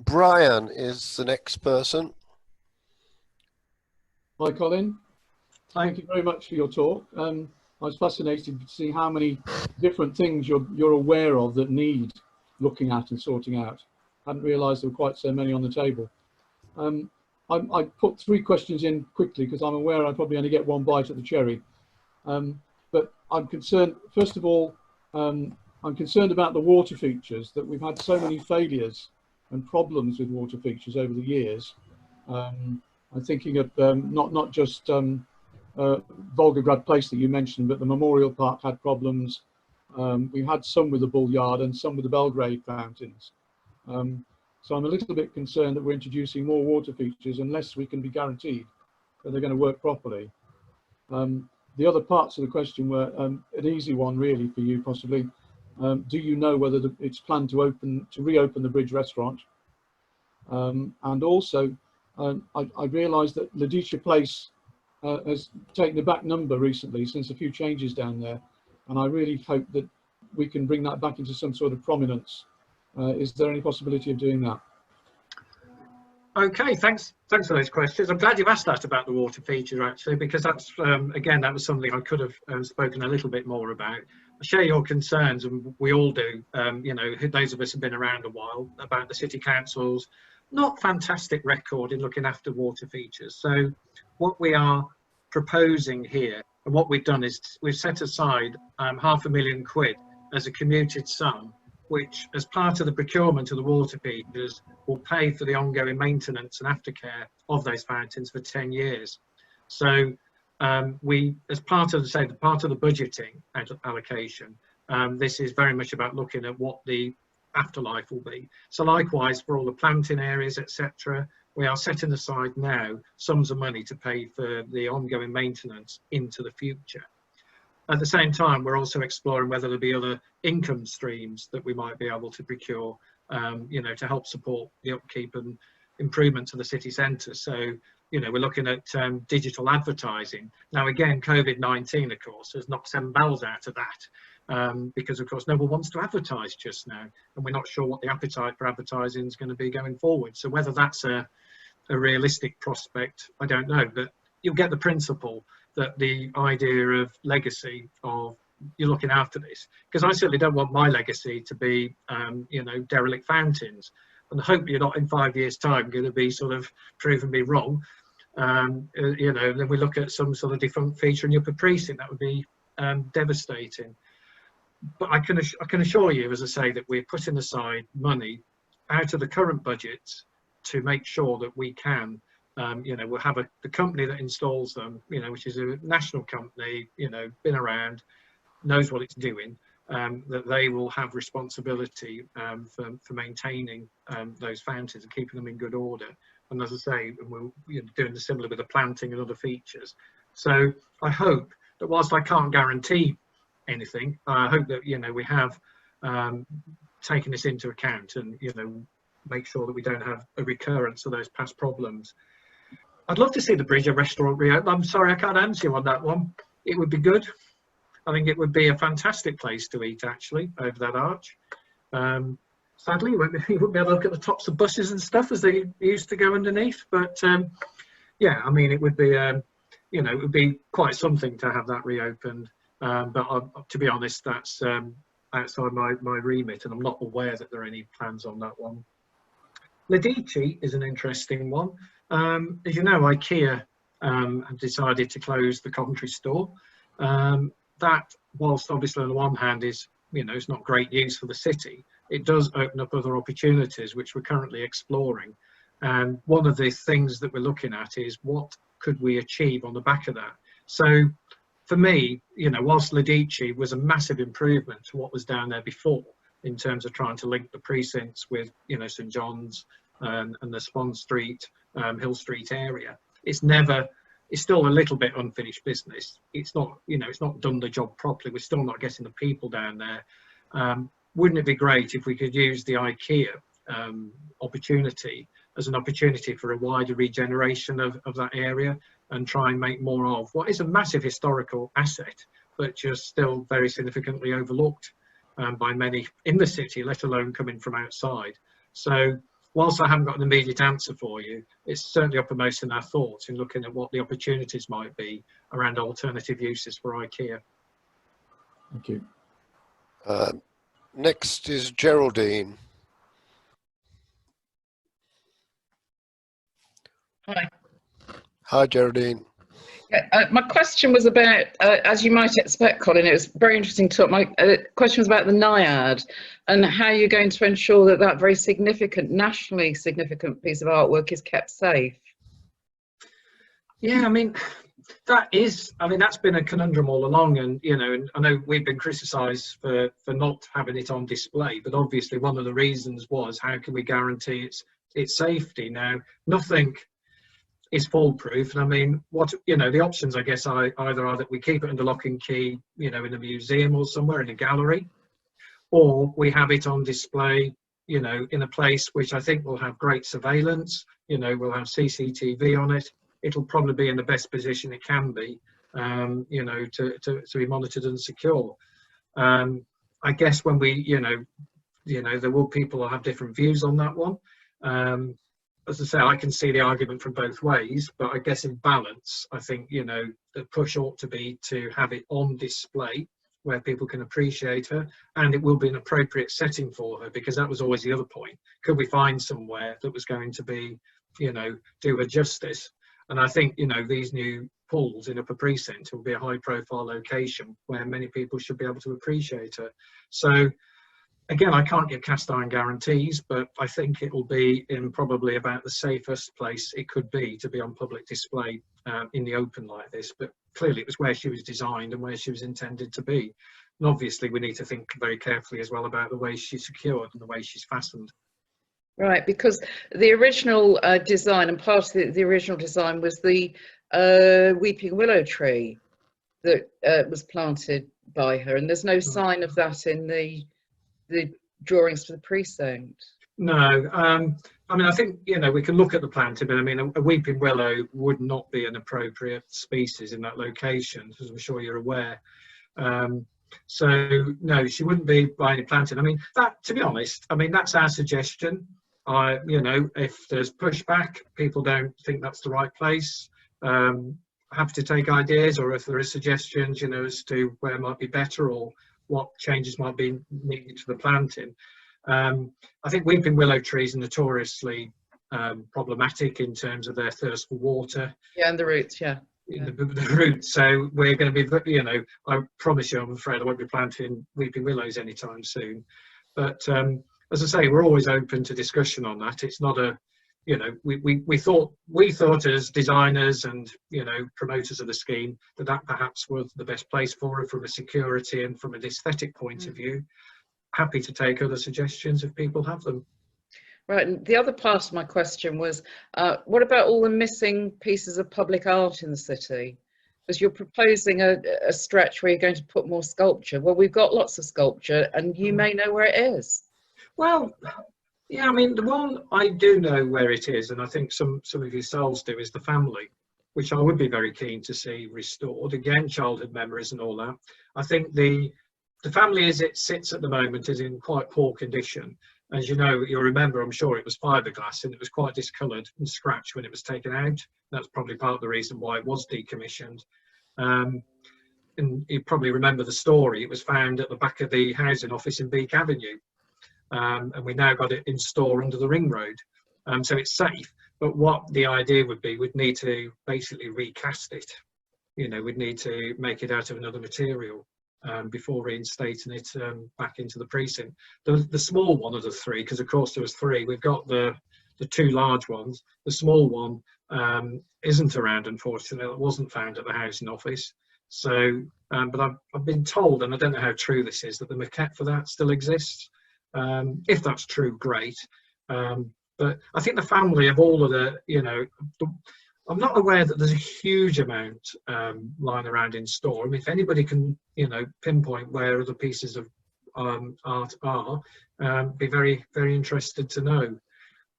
Brian is the next person. Hi, Colin. Thank you very much for your talk. I was fascinated to see how many different things you're aware of that need looking at and sorting out. I hadn't realised there were quite so many on the table. I put 3 questions in quickly because I'm aware I probably only get one bite at the cherry. But I'm concerned, first of all, I'm concerned about the water features, that we've had so many failures and problems with water features over the years. I'm thinking of not just Volgograd Place that you mentioned, but the Memorial Park had problems. We had some with the Bull Yard and some with the Belgrade fountains. So I'm a little bit concerned that we're introducing more water features unless we can be guaranteed that they're going to work properly. The other parts of the question were an easy one really for you possibly. Do you know whether it's planned to reopen the Bridge restaurant? And also, I realised that Laetitia Place has taken a back number recently since a few changes down there, and I really hope that we can bring that back into some sort of prominence. Is there any possibility of doing that? Okay, thanks for those questions. I'm glad you've asked that about the water feature, actually, because that's again, that was something I could have spoken a little bit more about. I share your concerns, and we all do. You know, those of us who've been around a while, about the city council's not fantastic record in looking after water features. So what we are proposing here, and what we've done, is we've set aside £500,000 as a commuted sum, which, as part of the procurement of the water features, will pay for the ongoing maintenance and aftercare of those fountains for 10 years. So we, as part of the budgeting allocation, this is very much about looking at what the afterlife will be. So likewise, for all the planting areas, etc., we are setting aside now sums of money to pay for the ongoing maintenance into the future. At the same time, we're also exploring whether there'll be other income streams that we might be able to procure, you know, to help support the upkeep and improvement to the city centre. So, you know, we're looking at digital advertising. Now, again, COVID-19, of course, has knocked 7 bells out of that, because, of course, no one wants to advertise just now, and we're not sure what the appetite for advertising is going to be going forward. So whether that's a realistic prospect, I don't know, but you'll get the principle that the idea of legacy, of you're looking after this, because I certainly don't want my legacy to be, you know, derelict fountains, and I hope you're not in 5 years' time going to be sort of proving me wrong. You know, then we look at some sort of defunct feature in your upper precinct, that would be devastating. But I can assure you, as I say, that we're putting aside money out of the current budget to make sure that we can, you know, we'll have the company that installs them, you know, which is a national company, you know, been around, knows what it's doing, that they will have responsibility for maintaining those fountains and keeping them in good order. And as I say, we're, you know, doing the similar with the planting and other features. So I hope that, whilst I can't guarantee anything, I hope that, you know, we have taken this into account and, you know, make sure that we don't have a recurrence of those past problems. I'd love to see the bridge and restaurant reopen. I'm sorry, I can't answer you on that one. It would be good. I think it would be a fantastic place to eat, actually, over that arch. Sadly, you wouldn't be able to look at the tops of buses and stuff as they used to go underneath. But yeah, I mean, it would be, you know, it would be quite something to have that reopened. But to be honest, that's outside my remit, and I'm not aware that there are any plans on that one. Medici is an interesting one. As you know, IKEA have decided to close the Coventry store. That, whilst obviously on the one hand is, you know, it's not great news for the city, it does open up other opportunities which we're currently exploring. And one of the things that we're looking at is what could we achieve on the back of that. So for me, you know, whilst Medici was a massive improvement to what was down there before, in terms of trying to link the precincts with, you know, St John's and the Spon Street, Hill Street area, it's still a little bit unfinished business. It's not, you know, it's not done the job properly. We're still not getting the people down there. Wouldn't it be great if we could use the IKEA opportunity as an opportunity for a wider regeneration of that area, and try and make more of what is a massive historical asset, but just still very significantly overlooked by many in the city, let alone coming from outside. So whilst I haven't got an immediate answer for you, it's certainly uppermost in our thoughts in looking at what the opportunities might be around alternative uses for IKEA. Thank you. Next is Geraldine. Hi. Hi, Geraldine. My question was about, as you might expect, Colin, it was very interesting talk. My question was about the Naiad and how you're going to ensure that that very significant, nationally significant piece of artwork is kept safe. Yeah, I mean, that's been a conundrum all along, and, you know, and I know we've been criticised for not having it on display, but obviously one of the reasons was, how can we guarantee its safety? Now, nothing is foolproof, and I mean, you know, the options, I guess, either are that we keep it under lock and key, you know, in a museum or somewhere in a gallery, or we have it on display, you know, in a place which I think will have great surveillance. You know, we'll have CCTV on it. It'll probably be in the best position it can be, you know, to be monitored and secure. I guess when we, you know, there will people will have different views on that one. as I say, I can see the argument from both ways, but I guess in balance, I think, you know, the push ought to be to have it on display where people can appreciate her, and it will be an appropriate setting for her, because that was always the other point. Could we find somewhere that was going to be, you know, do her justice? And I think, you know, these new pools in Upper Precinct will be a high profile location where many people should be able to appreciate her. So again, I can't give cast iron guarantees, but I think it will be in probably about the safest place it could be to be on public display in the open like this. But clearly it was where she was designed and where she was intended to be. And obviously we need to think very carefully as well about the way she's secured and the way she's fastened. Right, because the original design, and part of the original design was the weeping willow tree that was planted by her, and there's no sign of that in the drawings for the precinct. No, I mean, I think, you know, we can look at the planting, but I mean, a weeping willow would not be an appropriate species in that location, as I'm sure you're aware. So no, she wouldn't be by any planting. I mean, that, to be honest, I mean, that's our suggestion. You know, if there's pushback, people don't think that's the right place, happy to take ideas, or if there are suggestions, you know, as to where it might be better or what changes might be needed to the planting. I think weeping willow trees are notoriously problematic in terms of their thirst for water. Yeah, and the roots, yeah. The roots. So we're going to be, you know, I promise you, I'm afraid I won't be planting weeping willows anytime soon. But as I say, we're always open to discussion on that. It's not a, you know, we thought as designers and, you know, promoters of the scheme that perhaps was the best place for it from a security and from an aesthetic point of view. Happy to take other suggestions if people have them. Right, and the other part of my question was, what about all the missing pieces of public art in the city? Because you're proposing a stretch where you're going to put more sculpture. Well, we've got lots of sculpture, and you may know where it is. Well, yeah, I mean, the one I do know where it is, and I think some of yourselves do, is the family, which I would be very keen to see restored. Again, childhood memories and all that. I think the family as it sits at the moment is in quite poor condition. As you know, you'll remember, I'm sure it was fiberglass and it was quite discoloured and scratched when it was taken out. That's probably part of the reason why it was decommissioned. And you probably remember the story. It was found at the back of the housing office in Beak Avenue. And we now got it in store under the ring road. So it's safe. But what the idea would be, we'd need to basically recast it. You know, we'd need to make it out of another material. Before reinstating it back into the precinct. The small one of the three, because of course there was three, we've got the two large ones. The small one isn't around, unfortunately. It wasn't found at the housing office. So, but I've been told, and I don't know how true this is, that the maquette for that still exists. If that's true, great. But I think the family of all of the, you know, I'm not aware that there's a huge amount lying around in store. I mean, if anybody can, you know, pinpoint where other pieces of art are, be very, very interested to know.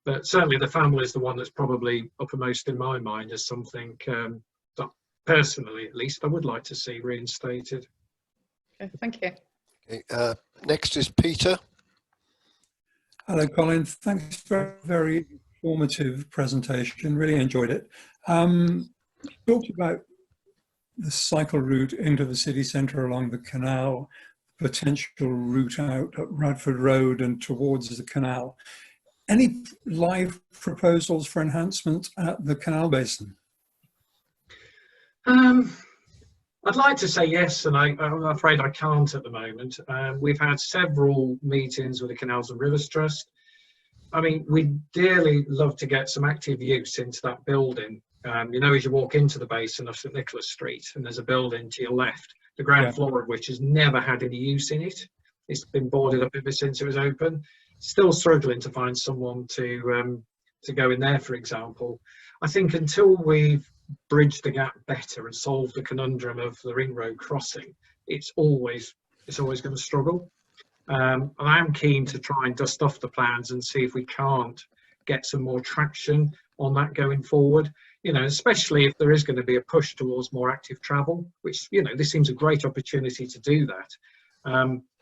But certainly the family is the one that's probably uppermost in my mind as something that personally, at least, I would like to see reinstated. Okay, thank you. Okay, next is Peter. Hello, Colin. Thanks for a very informative presentation. Really enjoyed it. Talked about the cycle route into the city centre along the canal, potential route out at Radford Road and towards the canal. Any live proposals for enhancement at the canal basin? I'd like to say yes, and I'm afraid I can't at the moment. We've had several meetings with the Canals and Rivers Trust. I mean, we'd dearly love to get some active use into that building. You know, as you walk into the basin of St Nicholas Street, and there's a building to your left, the ground floor of which has never had any use in it. It's been boarded up ever since it was open. Still struggling to find someone to go in there, for example. I think until we've bridged the gap better and solved the conundrum of the ring road crossing, it's always going to struggle. And I am keen to try and dust off the plans and see if we can't get some more traction on that going forward. You know, especially if there is going to be a push towards more active travel, which, you know, this seems a great opportunity to do that.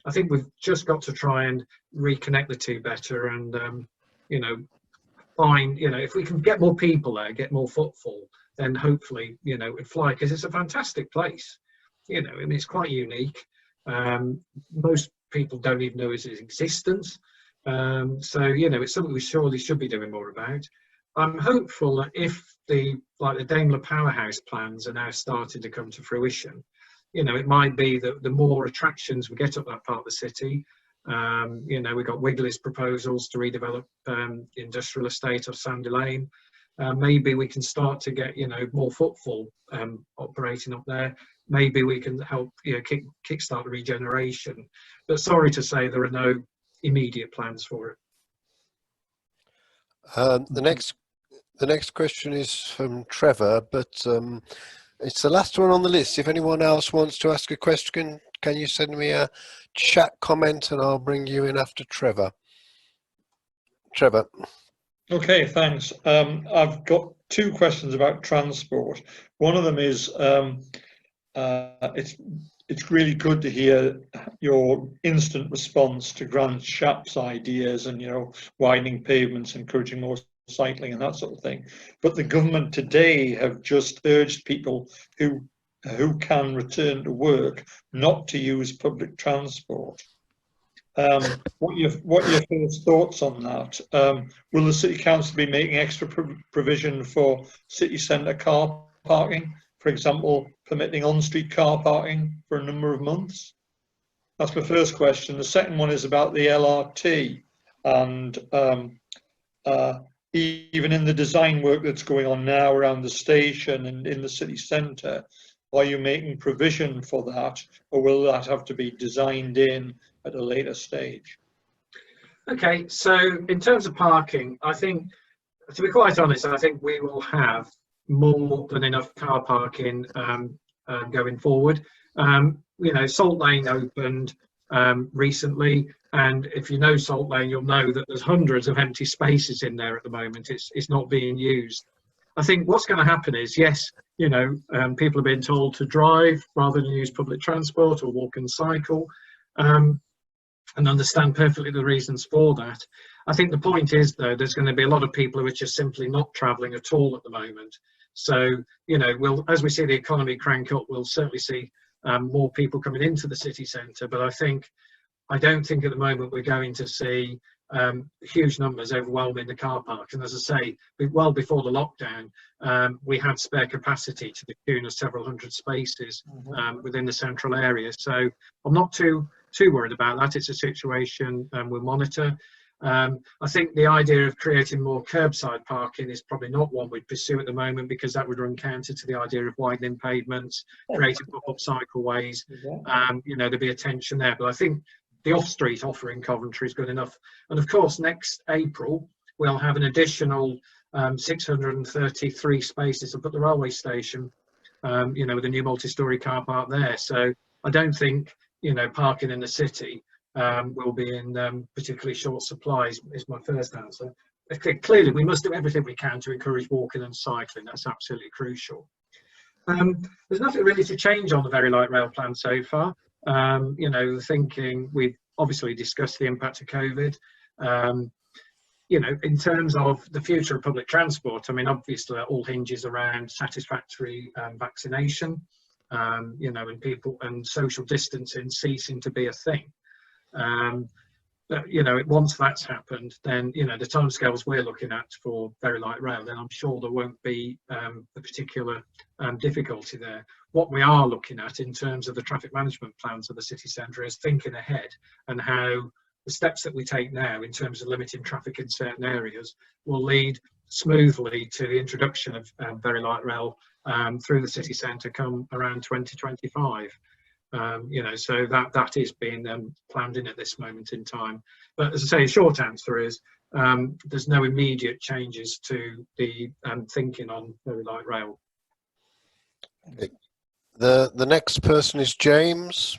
I think we've just got to try and reconnect the two better and, you know, find, if we can get more people there, get more footfall, then hopefully, it'd fly, because it's a fantastic place. I mean, it's quite unique. Most people don't even know its existence. So, it's something we surely should be doing more about. I'm hopeful that if the Daimler Powerhouse plans are now starting to come to fruition, it might be that the more attractions we get up that part of the city, we've got Wiggly's proposals to redevelop the industrial estate of Sandy Lane. Maybe we can start to get, more footfall operating up there. Maybe we can help, kickstart the regeneration. But sorry to say, there are no immediate plans for it. The next question is from Trevor, but it's the last one on the list. If anyone else wants to ask a question, can you send me a chat comment and I'll bring you in after Trevor. Trevor. Okay, thanks. I've got two questions about transport. One of them is it's really good to hear your instant response to Grant Shapps' ideas and, widening pavements, encouraging more cycling and that sort of thing. But the government today have just urged people who can return to work not to use public transport. What are your first thoughts on that? Will the City Council be making extra provision for city centre car parking? For example, permitting on-street car parking for a number of months? That's my first question. The second one is about the LRT, and even in the design work that's going on now around the station and in the city centre, are you making provision for that, or will that have to be designed in at a later stage? Okay, so in terms of parking, I think, to be quite honest, I think we will have more than enough car parking going forward. Salt Lane opened recently, and if you know Salt Lane, you'll know that there's hundreds of empty spaces in there at the moment. It's not being used. I think what's going to happen is, yes, people are being told to drive rather than use public transport or walk and cycle, and understand perfectly the reasons for that. I think the point is, though, there's going to be a lot of people who are just simply not travelling at all at the moment. So, as we see the economy crank up, we'll certainly see more people coming into the city centre. But I don't think at the moment we're going to see huge numbers overwhelming the car parks. And as I say, well before the lockdown, we had spare capacity to the tune of several hundred spaces within the central area. So I'm not too worried about that. It's a situation we'll monitor. I think the idea of creating more curbside parking is probably not one we'd pursue at the moment, because that would run counter to the idea of widening pavements, creating pop-up cycleways. There'd be a tension there. But I think the off-street offer in Coventry is good enough. And of course, next April, we'll have an additional 633 spaces up at the railway station, with a new multi-storey car park there. So I don't think, parking in the city will be in particularly short supply is my first answer. Clearly, we must do everything we can to encourage walking and cycling. That's absolutely crucial. There's nothing really to change on the Very Light Rail plan so far. Thinking, we've obviously discussed the impact of COVID. In terms of the future of public transport, I mean, obviously that all hinges around satisfactory vaccination, and people and social distancing ceasing to be a thing. But once that's happened, then the timescales we're looking at for Very Light Rail, then I'm sure there won't be a particular difficulty there. What we are looking at in terms of the traffic management plans of the city centre is thinking ahead, and how the steps that we take now in terms of limiting traffic in certain areas will lead smoothly to the introduction of Very Light Rail through the city centre come around 2025. So that is being planned in at this moment in time. But as I say, the short answer is there's no immediate changes to the thinking on Very Light Rail. Okay. The next person is James.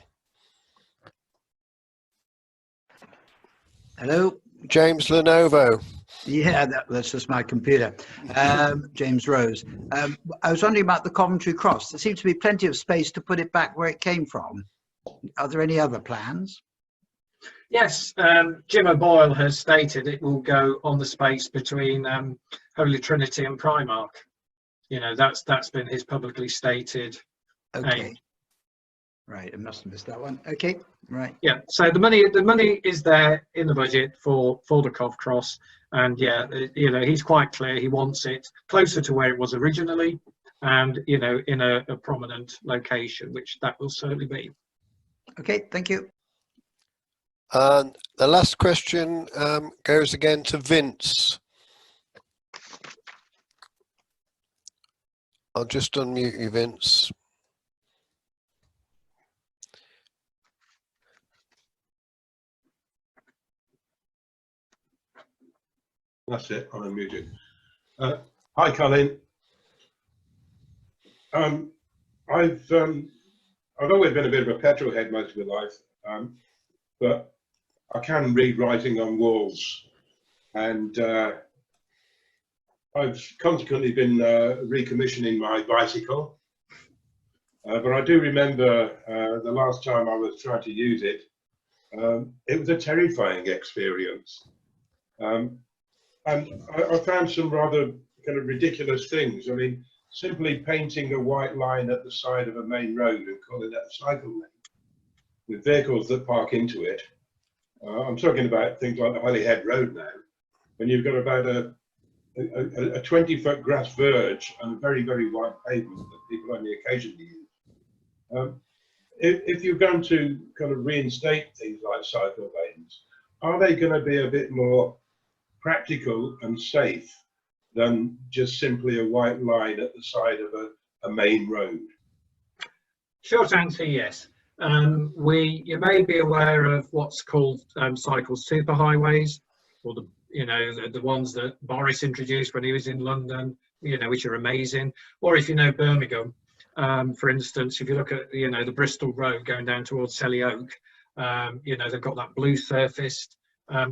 Hello. James Lenovo. Yeah, that's just my computer. James Rose. I was wondering about the Coventry Cross. There seems to be plenty of space to put it back where it came from. Are there any other plans? Yes, Jim O'Boyle has stated it will go on the space between Holy Trinity and Primark. You know, that's been his publicly stated Okay. aim. Right, I must have missed that one. Okay, right. Yeah, so the money is there in the budget for the Cov Cross, and yeah, you know, he's quite clear he wants it closer to where it was originally, and you know, in a prominent location, which that will certainly be. Okay, thank you. And the last question goes again to Vince. I'll just unmute you, Vince. That's it, I'm unmuted. Hi, Colin. I've always been a bit of a petrol head most of my life, but I can read writing on walls, and I've consequently been recommissioning my bicycle. But I do remember the last time I was trying to use it, it was a terrifying experience. And I found some rather kind of ridiculous things. I mean, simply painting a white line at the side of a main road and calling that a cycle lane with vehicles that park into it. I'm talking about things like the Holyhead Road now, when you've got about a 20-foot grass verge and a very, very wide pavement that people only occasionally use. If you're going to kind of reinstate things like cycle lanes, are they going to be a bit more practical and safe than just simply a white line at the side of a main road? Short answer, yes. You may be aware of what's called cycle superhighways, or the ones that Boris introduced when he was in London, you know, which are amazing. Or if you know Birmingham, for instance, if you look at the Bristol Road going down towards Selly Oak, you know, they've got that blue surfaced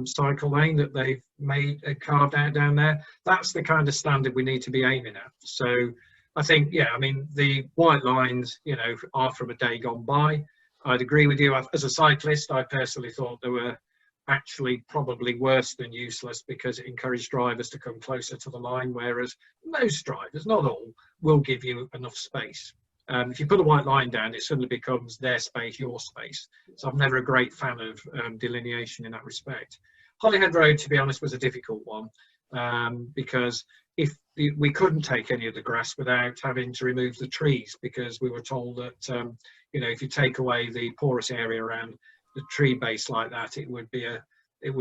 cycle lane that they've carved out down there. That's the kind of standard we need to be aiming at. So I think, yeah, I mean, the white lines, you know, are from a day gone by. I'd agree with you. As a cyclist, I personally thought they were actually probably worse than useless, because it encouraged drivers to come closer to the line, whereas most drivers, not all, will give you enough space. If you put a white line down, it suddenly becomes their space, your space. So I'm never a great fan of delineation in that respect. Holyhead Road, to be honest, was a difficult one, because if we couldn't take any of the grass without having to remove the trees, because we were told that you know, if you take away the porous area around the tree base like that, it would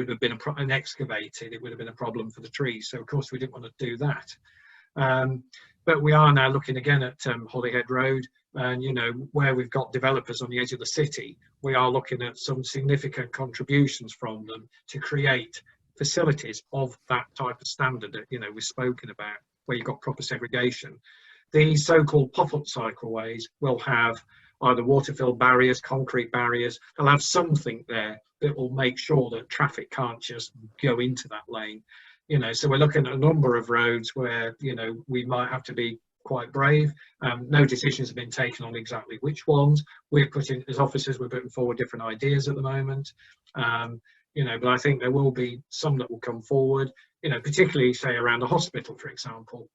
have been excavated. It would have been a problem for the trees. So of course we didn't want to do that. But we are now looking again at Holyhead Road, and you know, where we've got developers on the edge of the city, we are looking at some significant contributions from them to create facilities of that type of standard that, you know, we've spoken about, where you've got proper segregation. These so-called pop-up cycleways will have either water-filled barriers, concrete barriers. They'll have something there that will make sure that traffic can't just go into that lane. You know, so we're looking at a number of roads where, you know, we might have to be quite brave. No decisions have been taken on exactly which ones. We're putting, as officers, we're putting forward different ideas at the moment. You know, but I think there will be some that will come forward, you know, particularly say around a hospital, for example,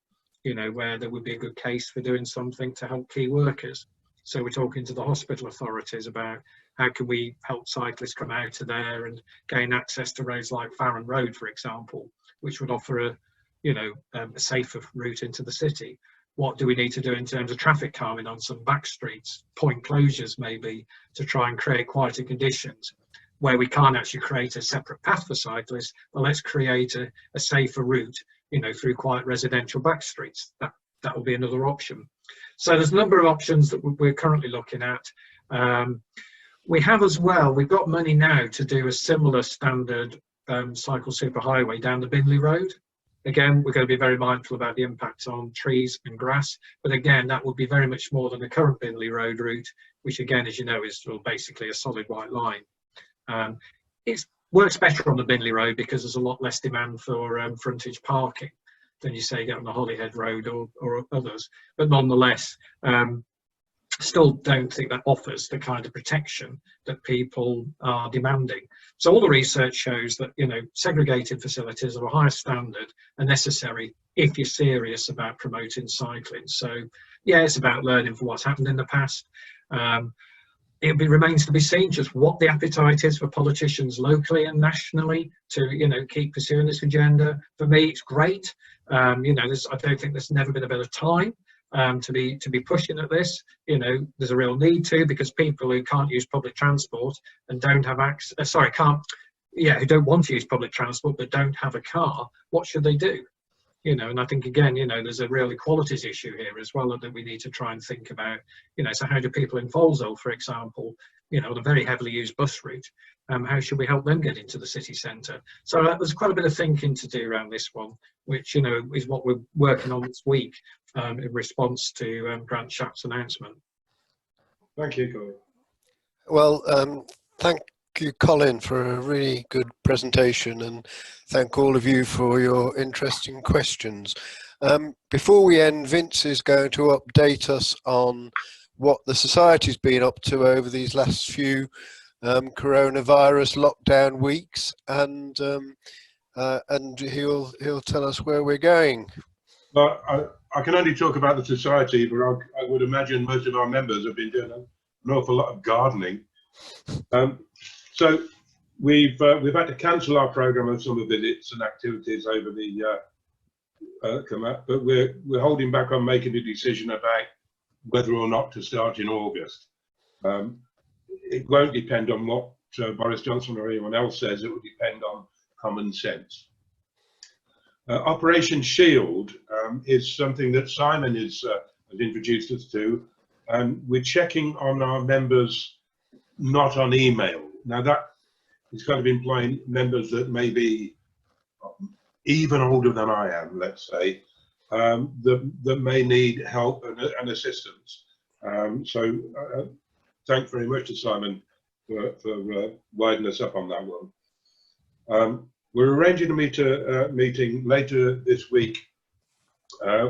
you know, where there would be a good case for doing something to help key workers. So we're talking to the hospital authorities about how can we help cyclists come out of there and gain access to roads like Farron Road, for example, which would offer a, you know, a safer route into the city. What do we need to do in terms of traffic calming on some back streets, point closures maybe, to try and create quieter conditions where we can't actually create a separate path for cyclists, but let's create a safer route, you know, through quiet residential back streets. That will be another option. So there's a number of options that we're currently looking at. We have as well, we've got money now to do a similar standard cycle superhighway down the Binley Road. Again, we're going to be very mindful about the impact on trees and grass, but again, that would be very much more than the current Binley Road route, which again, as you know, is basically a solid white line. It works better on the Binley Road because there's a lot less demand for frontage parking than you say get on the Holyhead Road or others, but nonetheless, still don't think that offers the kind of protection that people are demanding. So all the research shows that, you know, segregated facilities of a higher standard are necessary if you're serious about promoting cycling. So yeah, it's about learning from what's happened in the past. Remains to be seen just what the appetite is for politicians locally and nationally to, you know, keep pursuing this agenda. For me, it's great. You know, I don't think there's never been a better time to be pushing at this. You know, there's a real need to, because people who can't use public transport and don't have access, who don't want to use public transport but don't have a car, what should they do? You know, and I think, again, you know, there's a real equalities issue here as well that we need to try and think about. You know, so how do people in Folesole, for example, you know, the very heavily used bus route, how should we help them get into the city centre? So there's quite a bit of thinking to do around this one, which, you know, is what we're working on this week in response to Grant Shapps' announcement. Thank you, Colin. Well, thank you, Colin, for a really good presentation, and thank all of you for your interesting questions. Before we end, Vince is going to update us on what the Society's been up to over these last few coronavirus lockdown weeks, and he'll tell us where we're going. Well, I can only talk about the Society, but I would imagine most of our members have been doing an awful lot of gardening. So we've had to cancel our programme of summer visits and activities over the come up, but we're holding back on making a decision about whether or not to start in August. It won't depend on what Boris Johnson or anyone else says. It will depend on common sense. Operation Shield is something that Simon has introduced us to, and we're checking on our members, not on email. Now that is kind of implying members that may be even older than I am, let's say, that may need help and assistance. So thanks very much to Simon for widening us up on that one. We're arranging a meeting later this week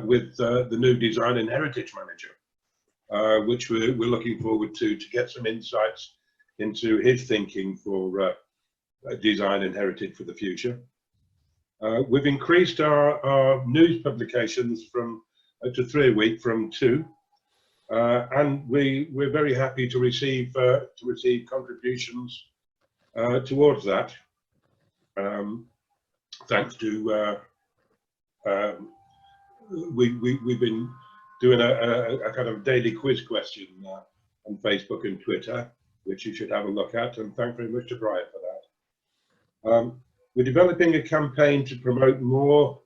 with the new Design and Heritage Manager, which we're looking forward to get some insights into his thinking for design and heritage for the future. We've increased our news publications to 3 a week from 2, and we're very happy to receive contributions towards that. Thanks to we've been doing a kind of daily quiz question on Facebook and Twitter, which you should have a look at, and thanks very much to Brian for that. We're developing a campaign to promote more,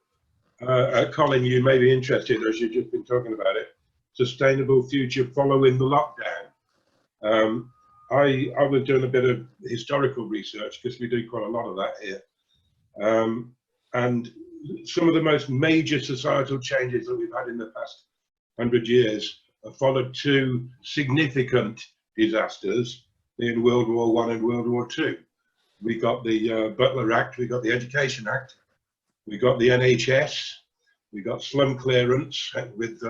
Colin, you may be interested, as you've just been talking about it, sustainable future following the lockdown. I was doing a bit of historical research, because we do quite a lot of that here. And some of the most major societal changes that we've had in the past 100 years have followed 2 significant disasters in World War I and World War II. We got the Butler Act, we got the Education Act, we got the NHS, we got slum clearance with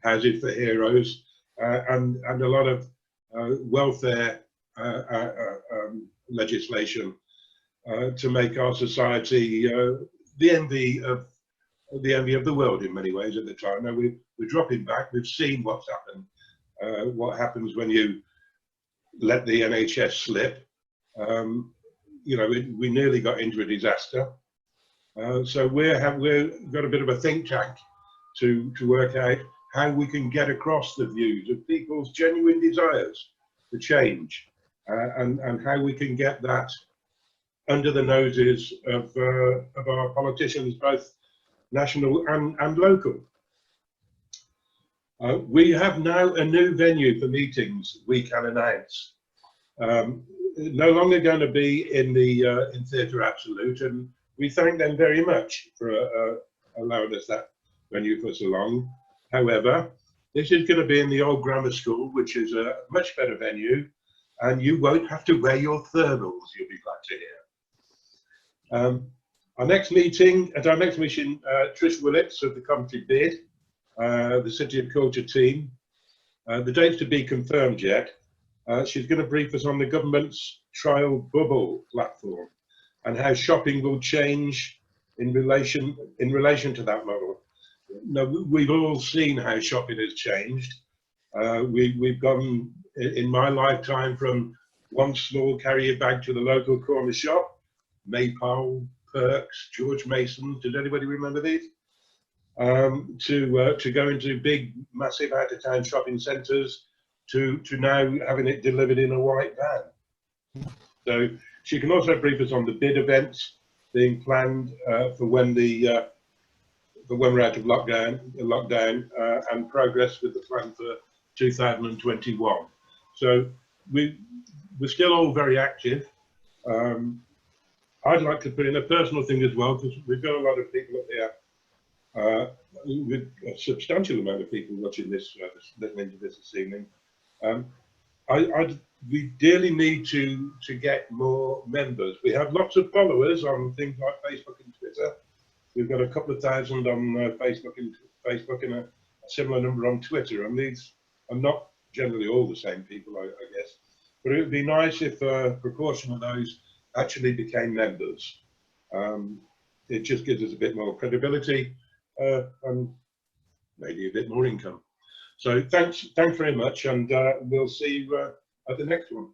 Houses for Heroes, and a lot of welfare legislation to make our society the envy of the world in many ways at the time. Now we're dropping back. We've seen what's happened. What happens when you let the NHS slip? You know, we nearly got into a disaster. So we've got a bit of a think tank to work out how we can get across the views of people's genuine desires to change, and how we can get that under the noses of our politicians, both national and local. We have now a new venue for meetings we can announce. No longer going to be in Theatre Absolute, and we thank them very much for allowing us that venue for so long. However, this is going to be in the old grammar school, which is a much better venue, and you won't have to wear your thermals, you'll be glad to hear. Our next meeting, Trish Willits of the Coventry Bid, the City of Culture team, The date's to be confirmed yet. She's going to brief us on the government's trial bubble platform and how shopping will change in relation to that model. Now, we've all seen how shopping has changed. We've gone in my lifetime from one small carrier bag to the local corner shop, Maypole, Perks, George Mason. Does anybody remember these? To go into big, massive out-of-town shopping centres, to now having it delivered in a white van. So she can also brief us on the bid events being planned for when we're out of lockdown, and progress with the plan for 2021. So we're still all very active. I'd like to put in a personal thing as well, because we've got a lot of people up here, with a substantial amount of people watching this, listening to this evening. We dearly need to get more members. We have lots of followers on things like Facebook and Twitter. We've got a couple of thousand on Facebook and a similar number on Twitter. And these are not generally all the same people, I guess. But it would be nice if a proportion of those actually became members. It just gives us a bit more credibility and maybe a bit more income. So thanks very much, and we'll see you at the next one.